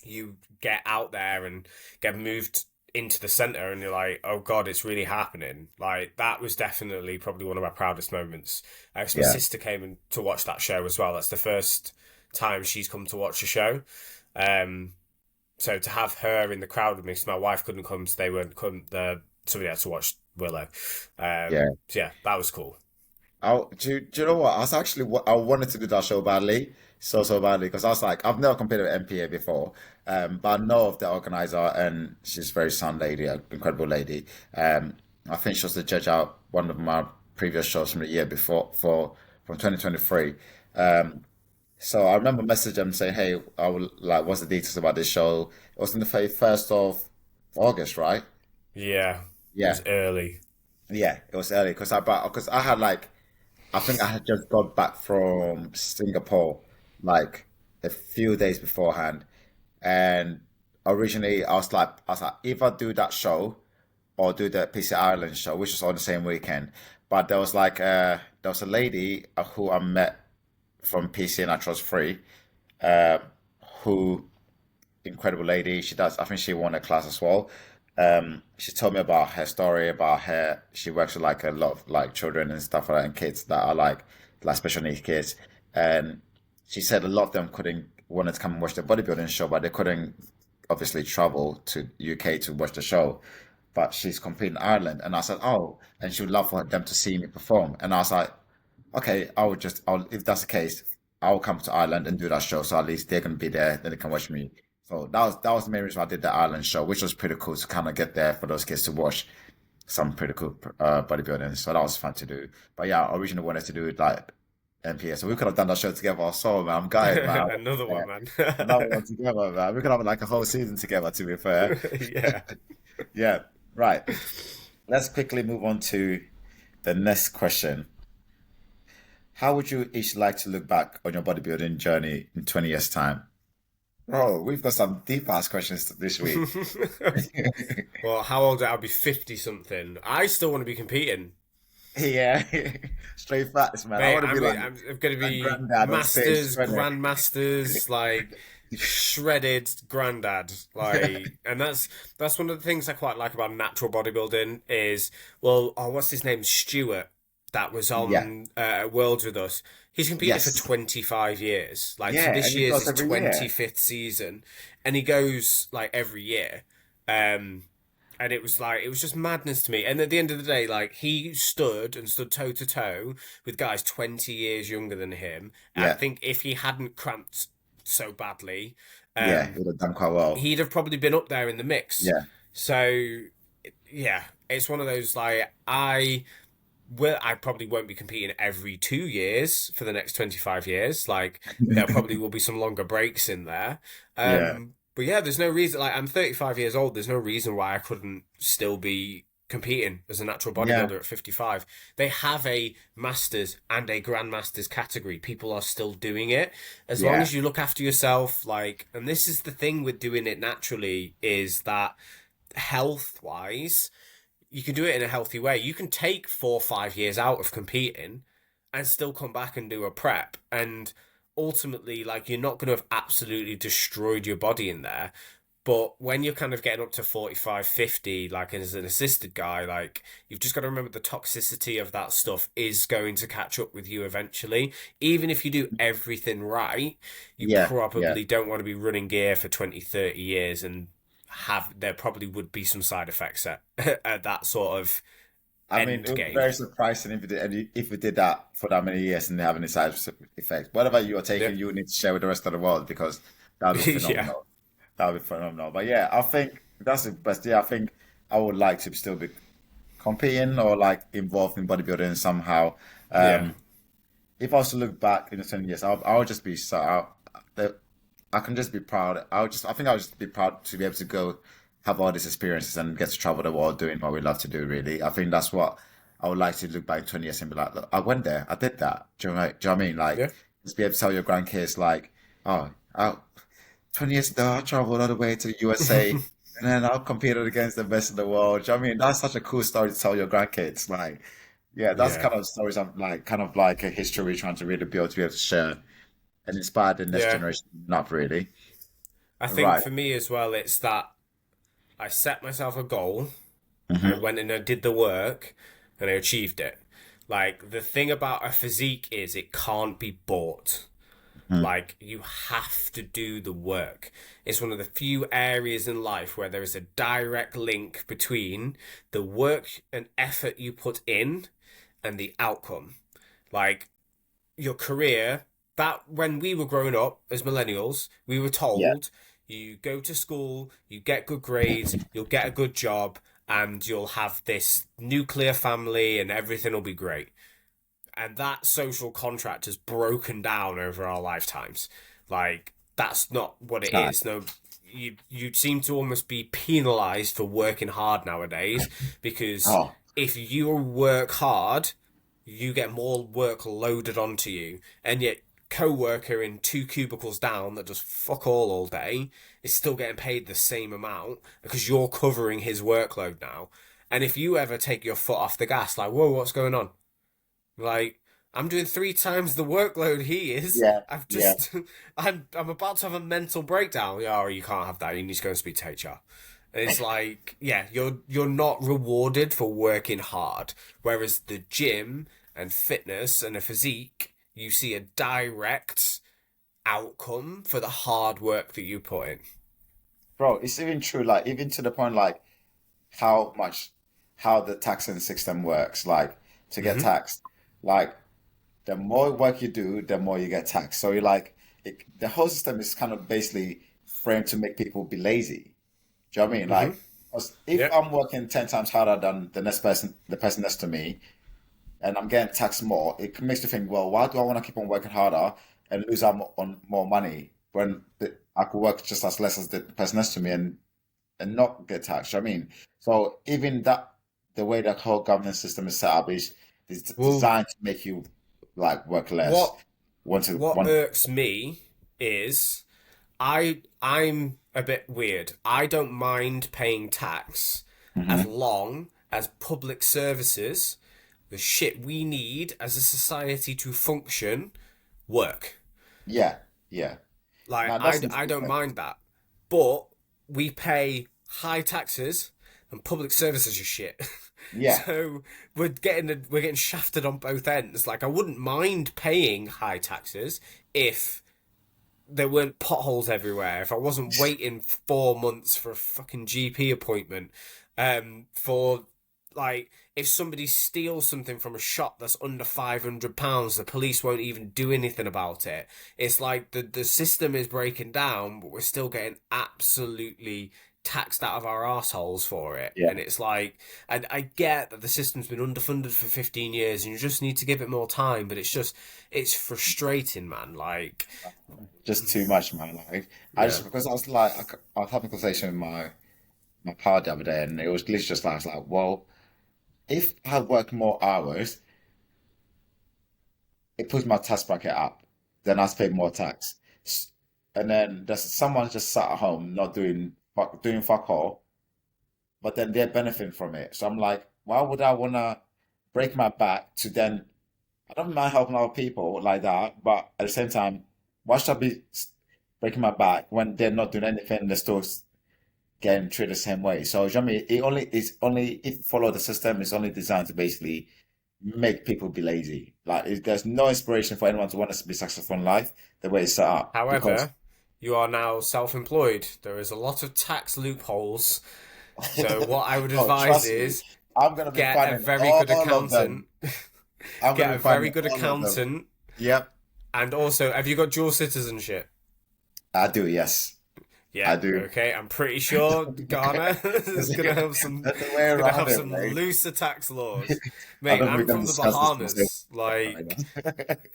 you get out there and get moved into the center and you're like, oh God, it's really happening. Like that was definitely probably one of my proudest moments. My Yeah. sister came in to watch that show as well. That's the first time she's come to watch a show. Um, so to have her in the crowd with me, so my wife couldn't come, so they weren't couldn't. Somebody had to watch Willow. Yeah. So yeah, that was cool. Do you know what? I was actually, I wanted to do that show badly, so badly, because I was like, I've never competed with MPA before, but I know of the organizer, and she's a very sound lady, an incredible lady. Um, I think she was the judge out one of my previous shows from the year before, from 2023. So I remember messaging them saying, "Hey, I will like, what's the details about this show?" It was in the 1st of August, right? Yeah, it Yeah, was early. yeah, it was early because I had like. I think I had just got back from Singapore like a few days beforehand, and originally I was like, if I do that show or do the PC Ireland show, which was on the same weekend, but there was a lady who I met from PC and I Trust Free, uh, who incredible lady. She does. I think she won a class as well. She told me about her story about her. She works with like a lot of like children and stuff like that, and kids that are like special needs kids. And she said a lot of them couldn't wanted to come and watch the bodybuilding show, but they couldn't obviously travel to UK to watch the show. But she's competing in Ireland, and I said, oh, and she would love for them to see me perform. And I was like, okay, if that's the case, I'll come to Ireland and do that show. So at least they're gonna be there, then they can watch me. So that was the main reason why I did the Ireland show, which was pretty cool to kind of get there for those kids to watch some pretty cool bodybuilding. So that was fun to do. But yeah, I originally wanted to do like MPS, so we could have done that show together. So man, I'm gutted, man. Another Yeah, one, man. another one together, man. We could have like a whole season together. To be fair, Yeah. yeah. Right. Let's quickly move on to the next question. How would you each like to look back on your bodybuilding journey in 20 years' time? Oh, we've got some deep ass questions this week. Well, how old I'll be 50 something. I still want to be competing. Yeah, straight facts, man. I Mate, want to be like I'm going to a be granddad on stage, masters, shredding. grandmasters, like shredded granddad. Like, and that's one of the things I quite like about natural bodybuilding is, well, oh, what's his name? Stuart, that was Yeah, on Worlds with us. He's competed for yes, 25 years. Like, so yeah, this and he year's goes his every year. 25th season, and he goes like every year. Um, and it was just madness to me. And at the end of the day, like he stood toe to toe with guys 20 years younger than him. I Yeah, think if he hadn't cramped so badly, yeah, he um, would have done quite well. he'd have probably been up there in the mix. Yeah, So yeah, it's one of those like I probably won't be competing every 2 years for the next 25 years. Like there probably will be some longer breaks in there. yeah, But yeah, there's no reason, like I'm 35 years old. There's no reason why I couldn't still be competing as a natural yeah, bodybuilder at 55. They have a masters and a grandmasters category. People are still doing it as long yeah, as you look after yourself. Like, and this is the thing with doing it naturally is that health wise, you can do it in a healthy way. You can take 4 or 5 years out of competing and still come back and do a prep. And ultimately, like, you're not going to have absolutely destroyed your body in there, But when you're kind of getting up to 45, 50, like as an assisted guy, like you've just got to remember the toxicity of that stuff is going to catch up with you eventually. Even if you do everything right, you Yeah, yeah. probably don't want to be running gear for 20, 30 years and there probably would be some side effects at, at that sort of I mean, it end would be game. very surprising if we did that for that many years and they have any side effects. Whatever you are Yeah. taking, you need to share with the rest of the world because that would be Yeah. phenomenal. That would be phenomenal. But yeah, I think that's the best. Yeah, I think I would like to still be competing or like involved in bodybuilding somehow. Yeah. Um, if I was to look back in the 20 years, I would just be so I can just be proud. I think I would just be proud to be able to go have all these experiences and get to travel the world doing what we love to do, really. I think that's what I would like to look back in 20 years and be like, look, I went there, I did that. Do you know what I mean? Like, Yeah. just be able to tell your grandkids, like, oh, 20 years ago, I traveled all the way to the USA and then I competed against the best in the world. Do you know what I mean? That's such a cool story to tell your grandkids. Like, yeah, that's the Yeah. kind of stories I'm like, kind of like a history we're trying to really build to be able to share and inspire the next Yeah. generation. Not really. I think Right. for me as well, it's that I set myself a goal. I Hmm. went and I did the work and I achieved it. Like, the thing about a physique is it can't be bought. Like, you have to do the work. It's one of the few areas in life where there is a direct link between the work and effort you put in and the outcome. Like, your career, that when we were growing up as millennials, we were Yeah. told you go to school, you get good grades, you'll get a good job, and you'll have this nuclear family and everything will be great. And that social contract has broken down over our lifetimes. Like, that's not what it Sad. is. No, you seem to almost be penalized for working hard nowadays because Oh, if you work hard, you get more work loaded onto you, and yet co-worker in two cubicles down that does fuck all day is still getting paid the same amount because you're covering his workload now. And if you ever take your foot off the gas, like, whoa, what's going on? Like, I'm doing three times the workload he is. yeah, I've yeah. just I'm about to have a mental breakdown. Yeah, oh, you can't have that. You need to go and speak to HR. It's like, yeah, you're not rewarded for working hard. Whereas the gym and fitness and a physique, you see a direct outcome for the hard work that you put in. Bro, it's even true, like even to the point like how much how the taxing system works, like to get Hmm. taxed. Like the more work you do, the more you get taxed. So you're like the whole system is kind of basically framed to make people be lazy. Do you know what I mean? Hmm. Like 'cause if Yeah. I'm working 10 times harder than the next person, the person next to me, and I'm getting taxed more, it makes you think, well, why do I want to keep on working harder and lose out on more money when I could work just as less as the person next to me and not get taxed? You know what I mean, so even that, the way the whole governance system is set up is Well, designed to make you like work less, what want to what want. irks me is I'm a bit weird. I don't mind paying tax as Hmm. long as public services, the shit we need as a society to function, work. Yeah, yeah. Like, Now I, that's I don't interesting. mind that. But we pay high taxes and public services are shit. Yeah, So we're getting shafted on both ends. Like, I wouldn't mind paying high taxes if there weren't potholes everywhere, if I wasn't waiting 4 months for a fucking GP appointment, for like if somebody steals something from a shop that's under £500, the police won't even do anything about it. It's like the system is breaking down, but we're still getting absolutely taxed out of our assholes for it. yeah. And it's like, I get that the system's been underfunded for 15 years and you just need to give it more time, but it's frustrating, man. Like, Just too much, man. Like I yeah. just because I was like I was having a conversation with my pal the other day, and it was literally just like I was like, well, if I work more hours, it puts my tax bracket up, then I have to pay more tax. S- And then there's someone just sat at home not doing fuck all, but then they're benefiting from it. So I'm like, why would I wanna break my back to then? I don't mind helping other people like that, but at the same time, why should I be breaking my back when they're not doing anything? They're still getting treated the same way. So, do you know what I mean? It's only if you follow the system, it's only designed to basically make people be lazy. Like, there's no inspiration for anyone to want us to be successful in life the way it's set up. Because However, you are now self-employed. There is a lot of tax loopholes. So what I would oh, advise trust me, is I'm gonna be get a finding very good all of them. accountant. I'm Get gonna a be very finding good all of them. accountant. Yep, And also, have you got dual citizenship? I do. Yes, Yeah, I do. okay. I'm pretty sure Ghana is gonna have some That's the way gonna around have it, some mate. looser tax laws. I Mate, don't think we're I'm gonna from the discuss this conversation Bahamas. right Like, now.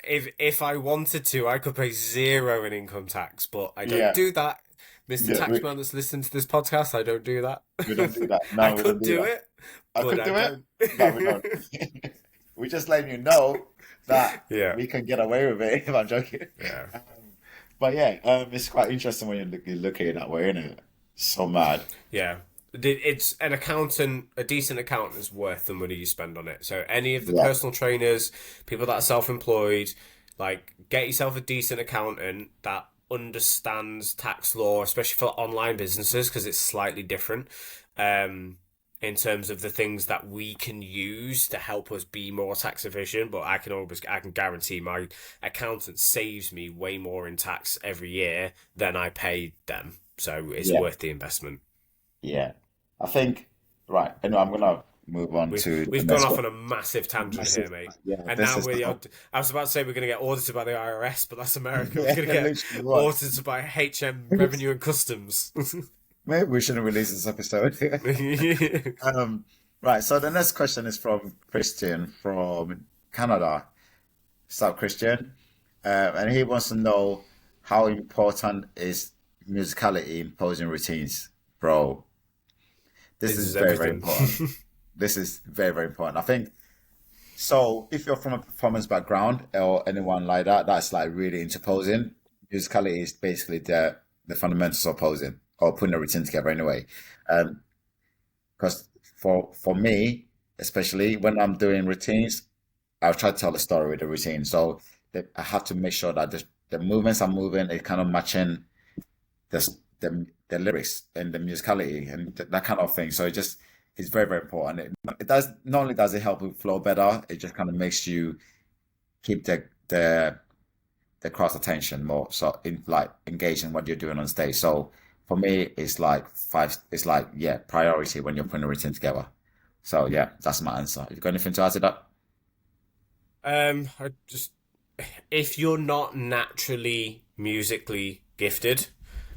if I wanted to, I could pay zero in income tax, but I don't Yeah, do that. Mr. yeah, Taxman that's listening to this podcast, I don't do that. we don't do that. I No, we don't could do do that. it, I but could I do it, don't. but we don't. We just letting you know that Yeah, we can get away with it. If I'm joking. yeah. Um, but yeah, it's quite interesting when you look at it that way, isn't it? So mad. Yeah. It's an accountant, a decent accountant is worth the money you spend on it. So any of the Yeah, personal trainers, people that are self-employed, like get yourself a decent accountant that understands tax law, especially for online businesses, because it's slightly different. Um, in terms of the things that we can use to help us be more tax efficient, but I can guarantee my accountant saves me way more in tax every year than I pay them. So it's yeah, worth the investment. yeah. I think right. Anyway, I'm gonna move on to the We've gone next off one. on a massive tangent here, Massive. mate. Yeah, And this now is we now. I was about to say we're going to get audited by the IRS, but that's America. We're Yeah, going to get literally what. audited by HM Revenue and Customs. Maybe we shouldn't release this episode. Um, right. So the next question is from Christian from Canada. South Christian, and he wants to know how important is musicality in posing routines, bro. This This is is very, very everything. important. This is very, very important. I think so. If you're from a performance background or anyone like that, that's like really into posing. Musicality is basically the fundamentals of posing or putting a routine together anyway. Um, because for me, especially when I'm doing routines, I'll try to tell the story with the routine. So I have to make sure that the movements I'm moving is kind of matching the lyrics and the musicality and that kind of thing. So it's very, very important. It does not only does it help with flow better, it just kind of makes you keep the crowd's attention more so in like engaged in what you're doing on stage. So for me, it's like five. It's like yeah, priority when you're putting a routine together. So yeah, that's my answer. Have you got anything to add to that? I just if you're not naturally musically gifted,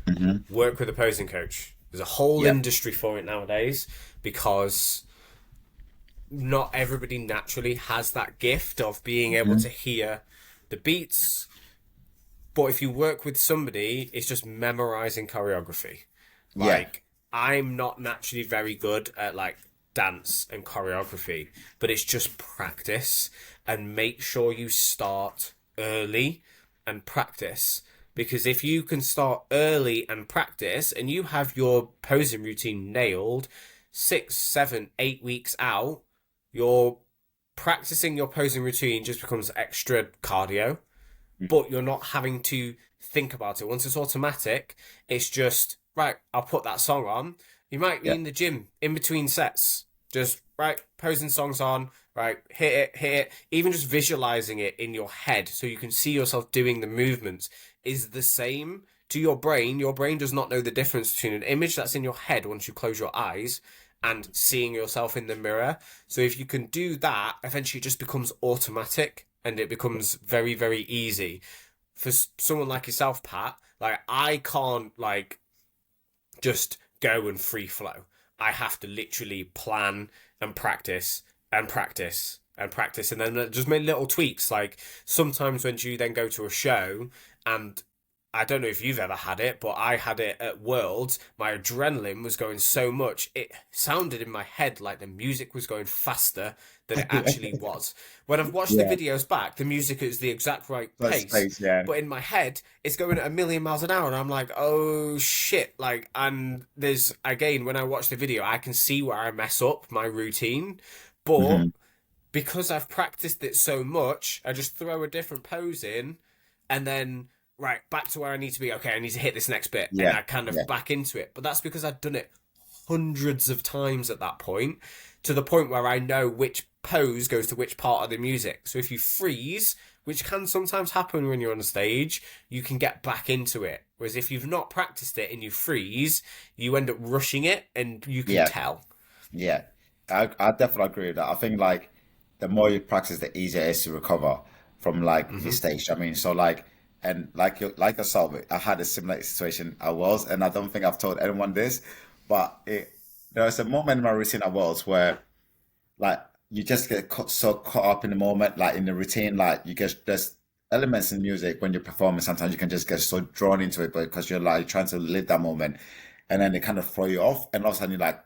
Hmm. work with a posing coach. There's a whole Yep. industry for it nowadays because not everybody naturally has that gift of being able Hmm. to hear the beats. But if you work with somebody, it's just memorizing choreography. Yeah. Like, I'm not naturally very good at like dance and choreography, but it's just practice and make sure you start early and practice. Because if you can start early and practice and you have your posing routine nailed 6, 7, 8 weeks out, you're practicing your posing routine just becomes extra cardio, but you're not having to think about it. Once it's automatic, it's just, right, I'll put that song on. You might be Yeah. in the gym in between sets, just, right, posing songs on, right, hit it, hit it. Even just visualizing it in your head so you can see yourself doing the movements is the same to your brain. Your brain does not know the difference between an image that's in your head once you close your eyes and seeing yourself in the mirror. So if you can do that, eventually it just becomes automatic and it becomes very, very easy. For someone like yourself, Pat, like I can't like just go and free flow. I have to literally plan and practice and practice and practice and then just make little tweaks. Like sometimes when you then go to a show and I don't know if you've ever had it, but I had it at Worlds. My adrenaline was going so much, it sounded in my head like the music was going faster than it actually was. When I've watched the Yeah. videos back, the music is the exact right Plus pace, space. Yeah. but in my head, it's going at a million miles an hour, and I'm like, oh shit! Like, and there's again, when I watch the video, I can see where I mess up my routine, but Hmm. because I've practiced it so much, I just throw a different pose in, and then right, back to where I need to be. Okay, I need to hit this next bit, and Yeah, I kind yeah, of back into it. But that's because I'd done it hundreds of times at that point, to the point where I know which pose goes to which part of the music. So if you freeze, which can sometimes happen when you're on stage, you can get back into it. Whereas if you've not practiced it and you freeze, you end up rushing it, and you can yeah, tell. yeah. I definitely agree with that. I think like the more you practice, the easier it is to recover from like Hmm. mistakes. I mean, so like and like you like yourself, I had a similar situation at Worlds, and I don't think I've told anyone this, but there was a moment in my routine at Worlds where like you just get so caught up in the moment, like in the routine, like you get there's elements in music when you're performing. Sometimes you can just get so drawn into it, but because you're like trying to live that moment, and then they kind of throw you off, and all of a sudden you're like,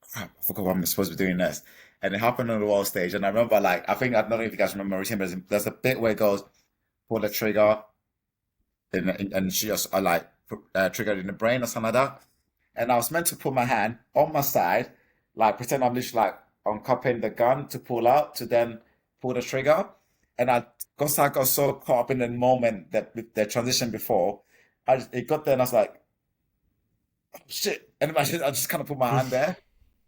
crap, I forgot what I'm supposed to be doing next. And it happened on the wall stage, and I remember like I don't know if you guys remember my routine, but there's a bit where it goes pull the trigger, and she just like triggered in the brain or something like that. And I was meant to put my hand on my side, like pretend I'm literally like uncupping the gun to pull out to then pull the trigger. And because I got so caught up in the moment that with the transition before, it got there and I was like, oh, shit. And I just kind of put my hand there.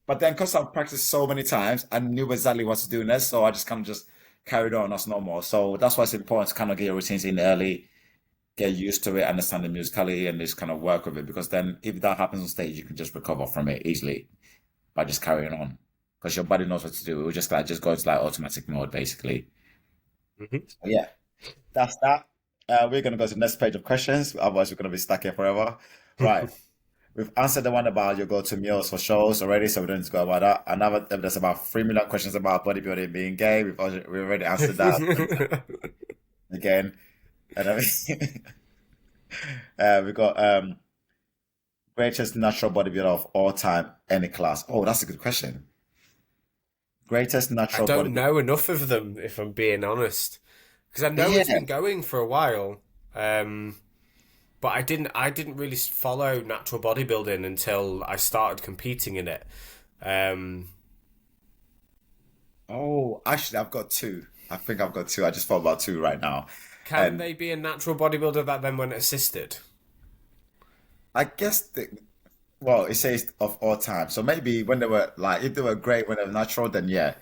But then because I've practiced so many times, I knew exactly what to do next. So I just kind of just carried on as normal. So that's why it's important to kind of get your routines in early, get used to it, understand the musicality, and just kind of work with it. Because then, if that happens on stage, you can just recover from it easily by just carrying on. Because your body knows what to do. It will just go into like automatic mode, basically. Hmm. So, yeah, that's that. We're gonna go to the next page of questions. Otherwise, we're gonna be stuck here forever. Right. We've answered the one about your go-to meals for shows already, so we don't need to go about that. Another, there's about 3 million questions about bodybuilding being gay. We already answered that again. And then we got greatest natural bodybuilder of all time, any class. Oh, that's a good question. Greatest I natural don't bodybuilder. know enough of them, if I'm being honest, because I know it's Yeah. been going for a while. But I didn't really follow natural bodybuilding until I started competing in it. Um, Oh, actually, I've got two. I think I've got two. I just thought about two right now. can And they be a natural bodybuilder that then went assisted? I guess well, it says of all time. So maybe when they were like, if they were great when they were natural, then yeah.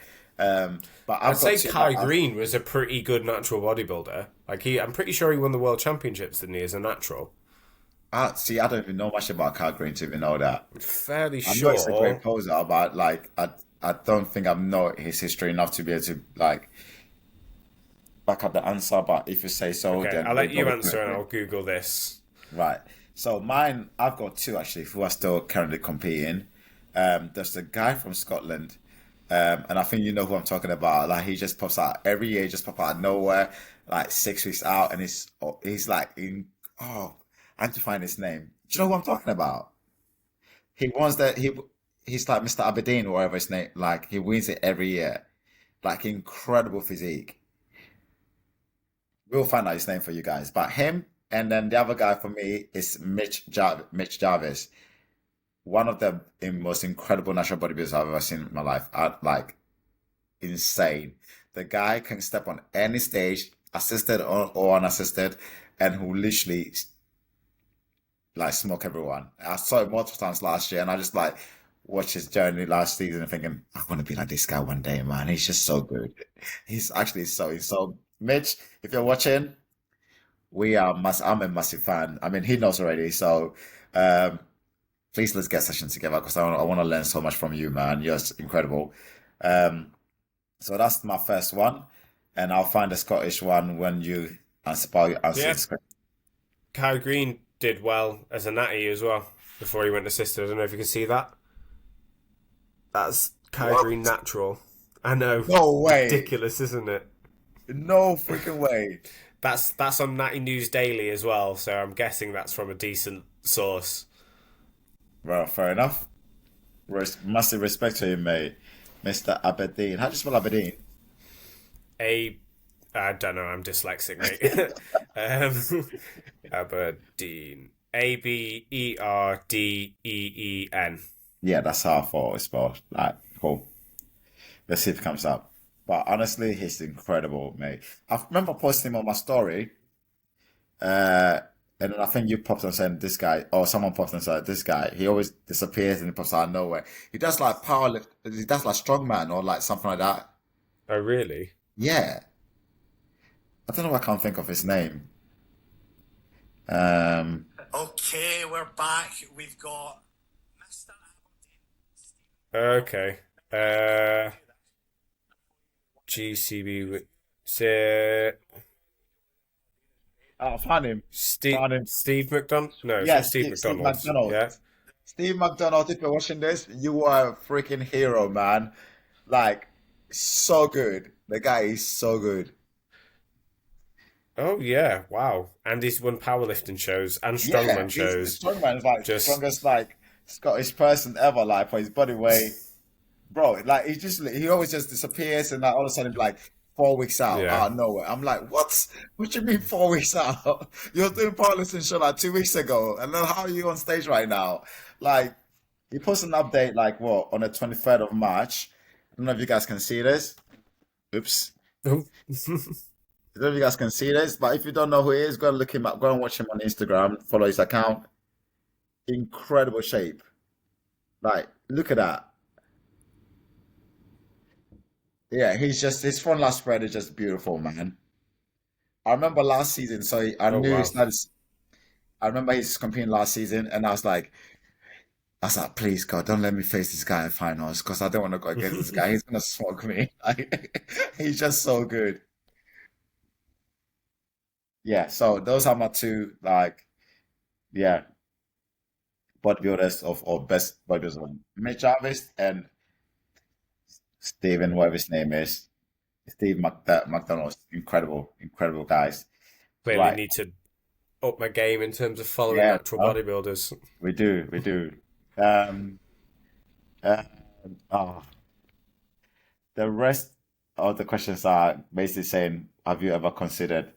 But I'd I've got say two. Kai Green was a pretty good natural bodybuilder. I'm pretty sure he won the world championships, didn't he, as a natural? See, I don't even know much about Kyle Green to even know that. I'm fairly I know he's a great sure. poser, but like, I don't think I know his history enough to be able to like back up the answer. But if you say so, Okay, then I'll we'll let go you with answer and it. I'll Google this. Right. So mine, I've got two actually who are still currently competing. There's a guy from Scotland, and I think you know who I'm talking about. Like he just pops out every year, he just pop out of nowhere, like 6 weeks out, and he's like in I have to find his name. Do you know who I'm talking about? He wants that he's like Mr. Aberdeen or whatever his name. Like he wins it every year. Like incredible physique. We'll find out his name for you guys. But him and then the other guy for me is Mitch Jarvis. One of the most incredible natural bodybuilders I've ever seen in my life. Like insane. The guy can step on any stage, assisted or unassisted, and who literally like smoke everyone. I saw it multiple times last year, and I just like watched his journey last season and thinking, I want to be like this guy one day, man. He's just so good. He's actually so. Mitch, if you're watching, I'm a massive fan. I mean, he knows already, so um, please let's get sessions together because I want to learn so much from you, man. You're just incredible. Um, so that's my first one, and I'll find the Scottish one when you answer Yeah, this question. Kai Green did well as a natty as well before he went assisted. I don't know if you can see that. That's Kai Green What? natural. I know, No way. ridiculous, isn't it? No freaking way. That's on Natty News Daily as well, so I'm guessing that's from a decent source. Well, fair enough. Massive respect to him, mate. Mr. Aberdeen. How do you spell Aberdeen? A, I don't know, I'm dyslexic, mate. Aberdeen. Aberdeen. Yeah, that's how I thought it was spelled. Like, cool. Let's see if it comes up. But honestly, he's incredible, mate. I remember posting him on my story, Uh, and then I think you popped on saying this guy, or someone popped on saying this guy. He always disappears and he pops out of nowhere. He does like power lift. He does like strongman or like something like that. Oh, really? Yeah, I don't know. I can't think of his name. Um, Okay, we're back. We've got Mr. Okay. Uh, GCB. Say I found him. Found him. Steve McDonald? No, it's not Yes, Steve Steve McDonald's. McDonald. Yeah. Steve McDonald, if you're watching this, you are a freaking hero, man. Like, so good. The guy is so good. Oh yeah. Wow. And he's won powerlifting shows and Yeah, strongman he's the shows. strongman is like Just strongest like Scottish person ever, like for his body weight. Bro, like he always just disappears and like all of a sudden like 4 weeks out yeah. of nowhere. I'm like, what? What you mean 4 weeks out? You were doing powerlifting show like 2 weeks ago, and then how are you on stage right now? Like, he posted an update like what on the 23rd of March. I don't know if you guys can see this. Oops. I don't know if you guys can see this, but if you don't know who he is, go and look him up. Go and watch him on Instagram. Follow his account. Incredible shape. Like, look at that. Yeah, he's just his front last spread is just beautiful, man. I remember last season, so I Oh knew he wow. started. I remember he's competing last season, and I was like, please God, don't let me face this guy in finals because I don't want to go against this guy. He's gonna smoke me. Like, he's just so good. Yeah, so those are my two, like, yeah, bodybuilders of best bodybuilders. Mitch Jarvis and Steven, whatever his name is. Steve McDonald's. Incredible, incredible guys. Clearly Right. need to up my game in terms of following Yeah, natural no, bodybuilders. we do, we do. Um, uh, oh, the rest of the questions are basically saying, have you ever considered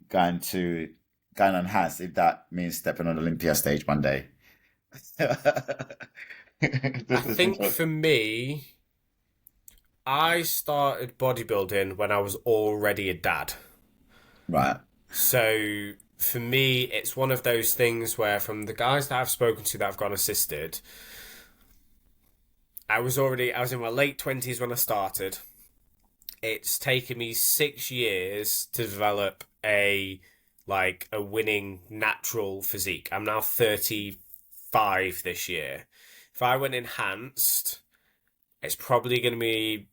going to going enhanced if that means stepping on the Olympia stage one day? I This is think interesting. for me, I started bodybuilding when I was already a dad. Right. So for me, it's one of those things where from the guys that I've spoken to that have gone assisted, I was in my late 20s when I started. It's taken me 6 years to develop a winning natural physique. I'm now 35 this year. If I went enhanced, it's probably going to be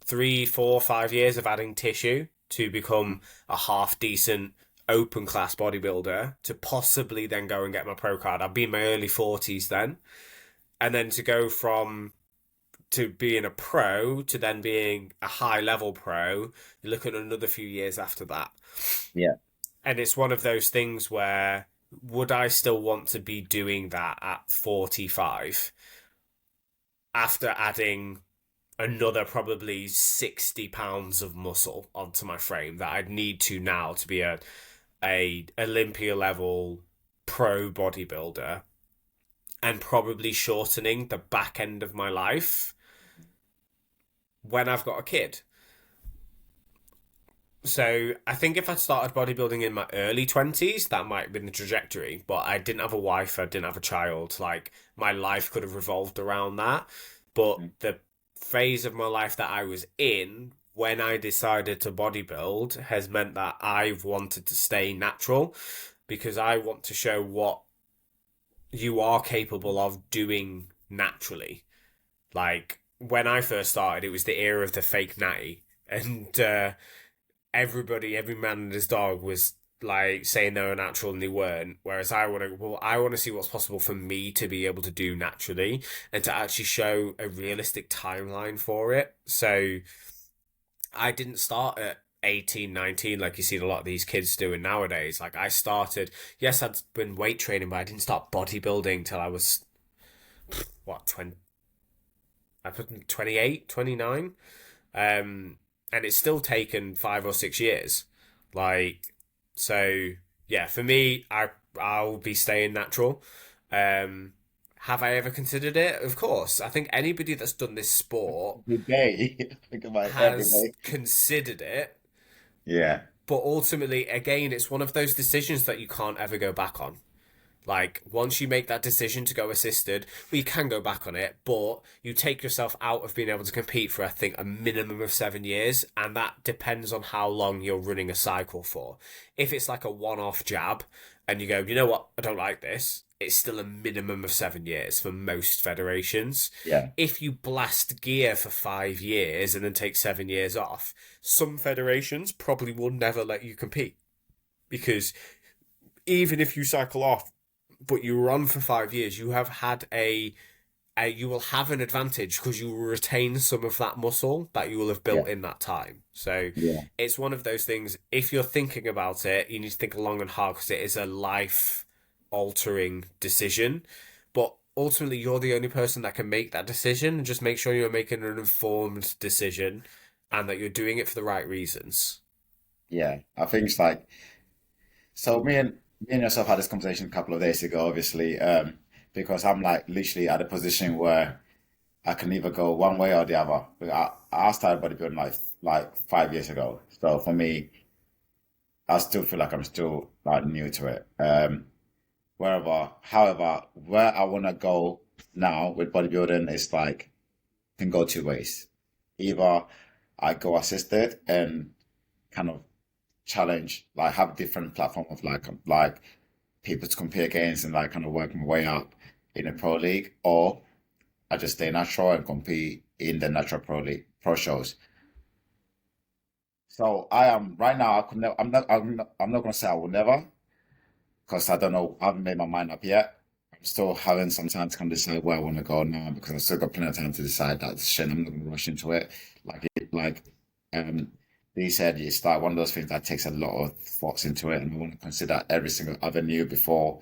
3, 4, 5 years of adding tissue to become a half decent open class bodybuilder to possibly then go and get my pro card. I'll be in my early 40s then. And then to go from to being a pro to then being a high level pro, you look at another few years after that. Yeah. And it's one of those things where would I still want to be doing that at 45 after adding another probably 60 pounds of muscle onto my frame that I'd need to now to be a Olympia level pro bodybuilder and probably shortening the back end of my life when I've got a kid. So I think if I started bodybuilding in my early 20s, that might have been the trajectory. But I didn't have a wife, I didn't have a child. Like my life could have revolved around that. But Mm. the phase of my life that I was in when I decided to bodybuild has meant that I've wanted to stay natural because I want to show what you are capable of doing naturally. Like when I first started, it was the era of the fake natty, and every man and his dog was like saying they were natural and they weren't. Whereas I want to see what's possible for me to be able to do naturally and to actually show a realistic timeline for it. So I didn't start at 18, 19 like you see a lot of these kids doing nowadays. Like I started, yes, I'd been weight training, but I didn't start bodybuilding till I was what 20, I put 28, 29. And it's still taken 5 or 6 years. Like, so yeah, for me, I'll be staying natural. Um, have I ever considered it? Of course. I think anybody that's done this sport Every day. Think about it every has day. considered it, Yeah. But ultimately, again, it's one of those decisions that you can't ever go back on. Like, once you make that decision to go assisted, well, you can go back on it, but you take yourself out of being able to compete for, I think, a minimum of 7 years, and that depends on how long you're running a cycle for. If it's like a one-off jab, and you go, you know what, I don't like this, it's still a minimum of 7 years for most federations. Yeah, If you blast gear for 5 years and then take 7 years off, some federations probably will never let you compete. Because even if you cycle off, but you were on for 5 years, you have had you will have an advantage because you will retain some of that muscle that you will have yeah, built in that time. So yeah, it's one of those things. If you're thinking about it, you need to think long and hard because it is a life altering decision. But ultimately, you're the only person that can make that decision, and just make sure you're making an informed decision and that you're doing it for the right reasons. yeah. I think it's like so. Me and yourself had this conversation a couple of days ago, obviously, because I'm like literally at a position where I can either go one way or the other. I started bodybuilding like 5 years ago, so for me, I still feel like I'm still like new to it. However, where I want to go now with bodybuilding is like can go two ways. Either I go assisted and kind of challenge, like have different platform of like people to compete against and like kind of work my way up in a pro league, or I just stay natural and compete in the natural pro league pro shows. So I am right now. I could never. I'm not gonna say I will never because I don't know. I haven't made my mind up yet. I'm still having some time to kind of decide where I want to go now because I've still got plenty of time to decide that shit. I'm not gonna rush into it. Like um, Lee said, it's like one of those things that takes a lot of thoughts into it, and I want to consider every single avenue before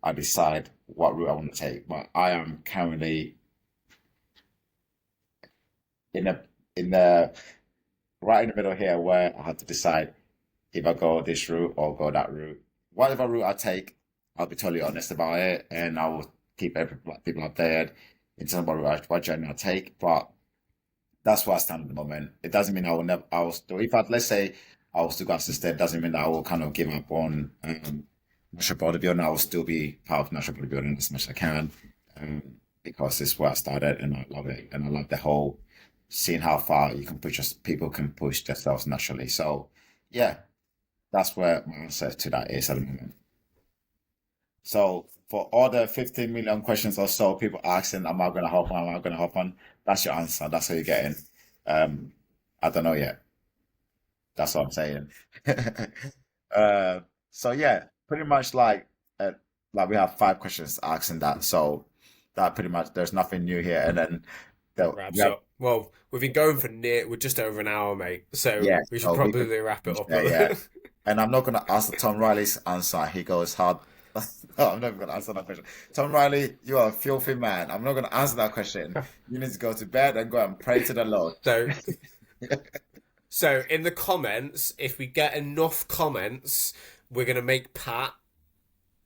I decide what route I want to take. But I am currently in a in the right in the middle here where I have to decide if I go this route or go that route. Whatever route I take, I'll be totally honest about it, and I will keep people updated in terms of what journey I take. But that's where I stand at the moment. It doesn't mean I will never. I will still. If I let's say I will still go assisted, doesn't mean that I will kind of give up on natural bodybuilding. I will still be part of natural bodybuilding as much as I can, um, because it's where I started, and I love it, and I love the whole seeing how far you can push. People can push themselves naturally. So yeah, that's where my answer to that is at the moment. So for all the 15 million questions or so, people asking, am I going to hop on? Am I going to hop on? That's your answer. That's what you're getting. Um, I don't know yet. That's what I'm saying. uh, so yeah, pretty much like we have 5 questions asking that. So that pretty much there's nothing new here. And then we Wraps have up. Well, we've been going for we're just over an hour, mate. So yeah. we should So we could probably wrap it up. yeah yeah. And I'm not gonna answer Tom Riley's answer. He goes hard. No, I'm never gonna answer that question. Tom Riley, you are a filthy man. I'm not gonna answer that question. You need to go to bed and go and pray to the Lord. So, so in the comments, if we get enough comments, we're gonna make Pat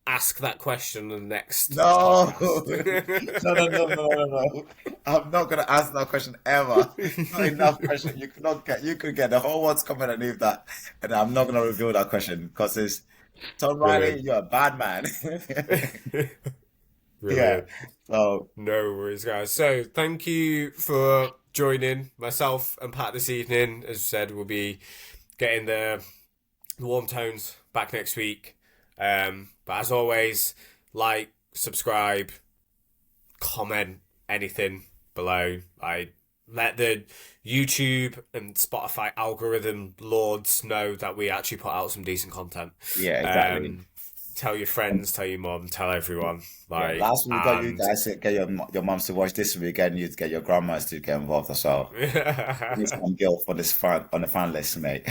ask that question in the next No, podcast. no. I'm not gonna answer that question ever. Not enough question. You could not get. You could get the whole world's comment and leave that, and I'm not gonna reveal that question because it's Tom Riley. Brilliant. You're a bad man. Yeah. Brilliant. So No worries, guys. So thank you for joining myself and Pat this evening. As I said, we'll be getting the warm tones back next week. But as always, like, subscribe, comment, anything below. I let the YouTube and Spotify algorithm lords know that we actually put out some decent content. yeah, exactly. Tell your friends, tell your mom, tell everyone. Yeah. Like, Last week we got you and guys to get your moms to watch this week, and you to get your grandmas to get involved as well. Need some guilt for this fan on the fan list, mate.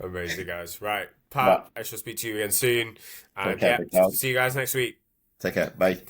amazing, guys. Right, But Pat, I shall speak to you again soon. take And care, yeah, big dog. see you guys next week. Take care. Bye.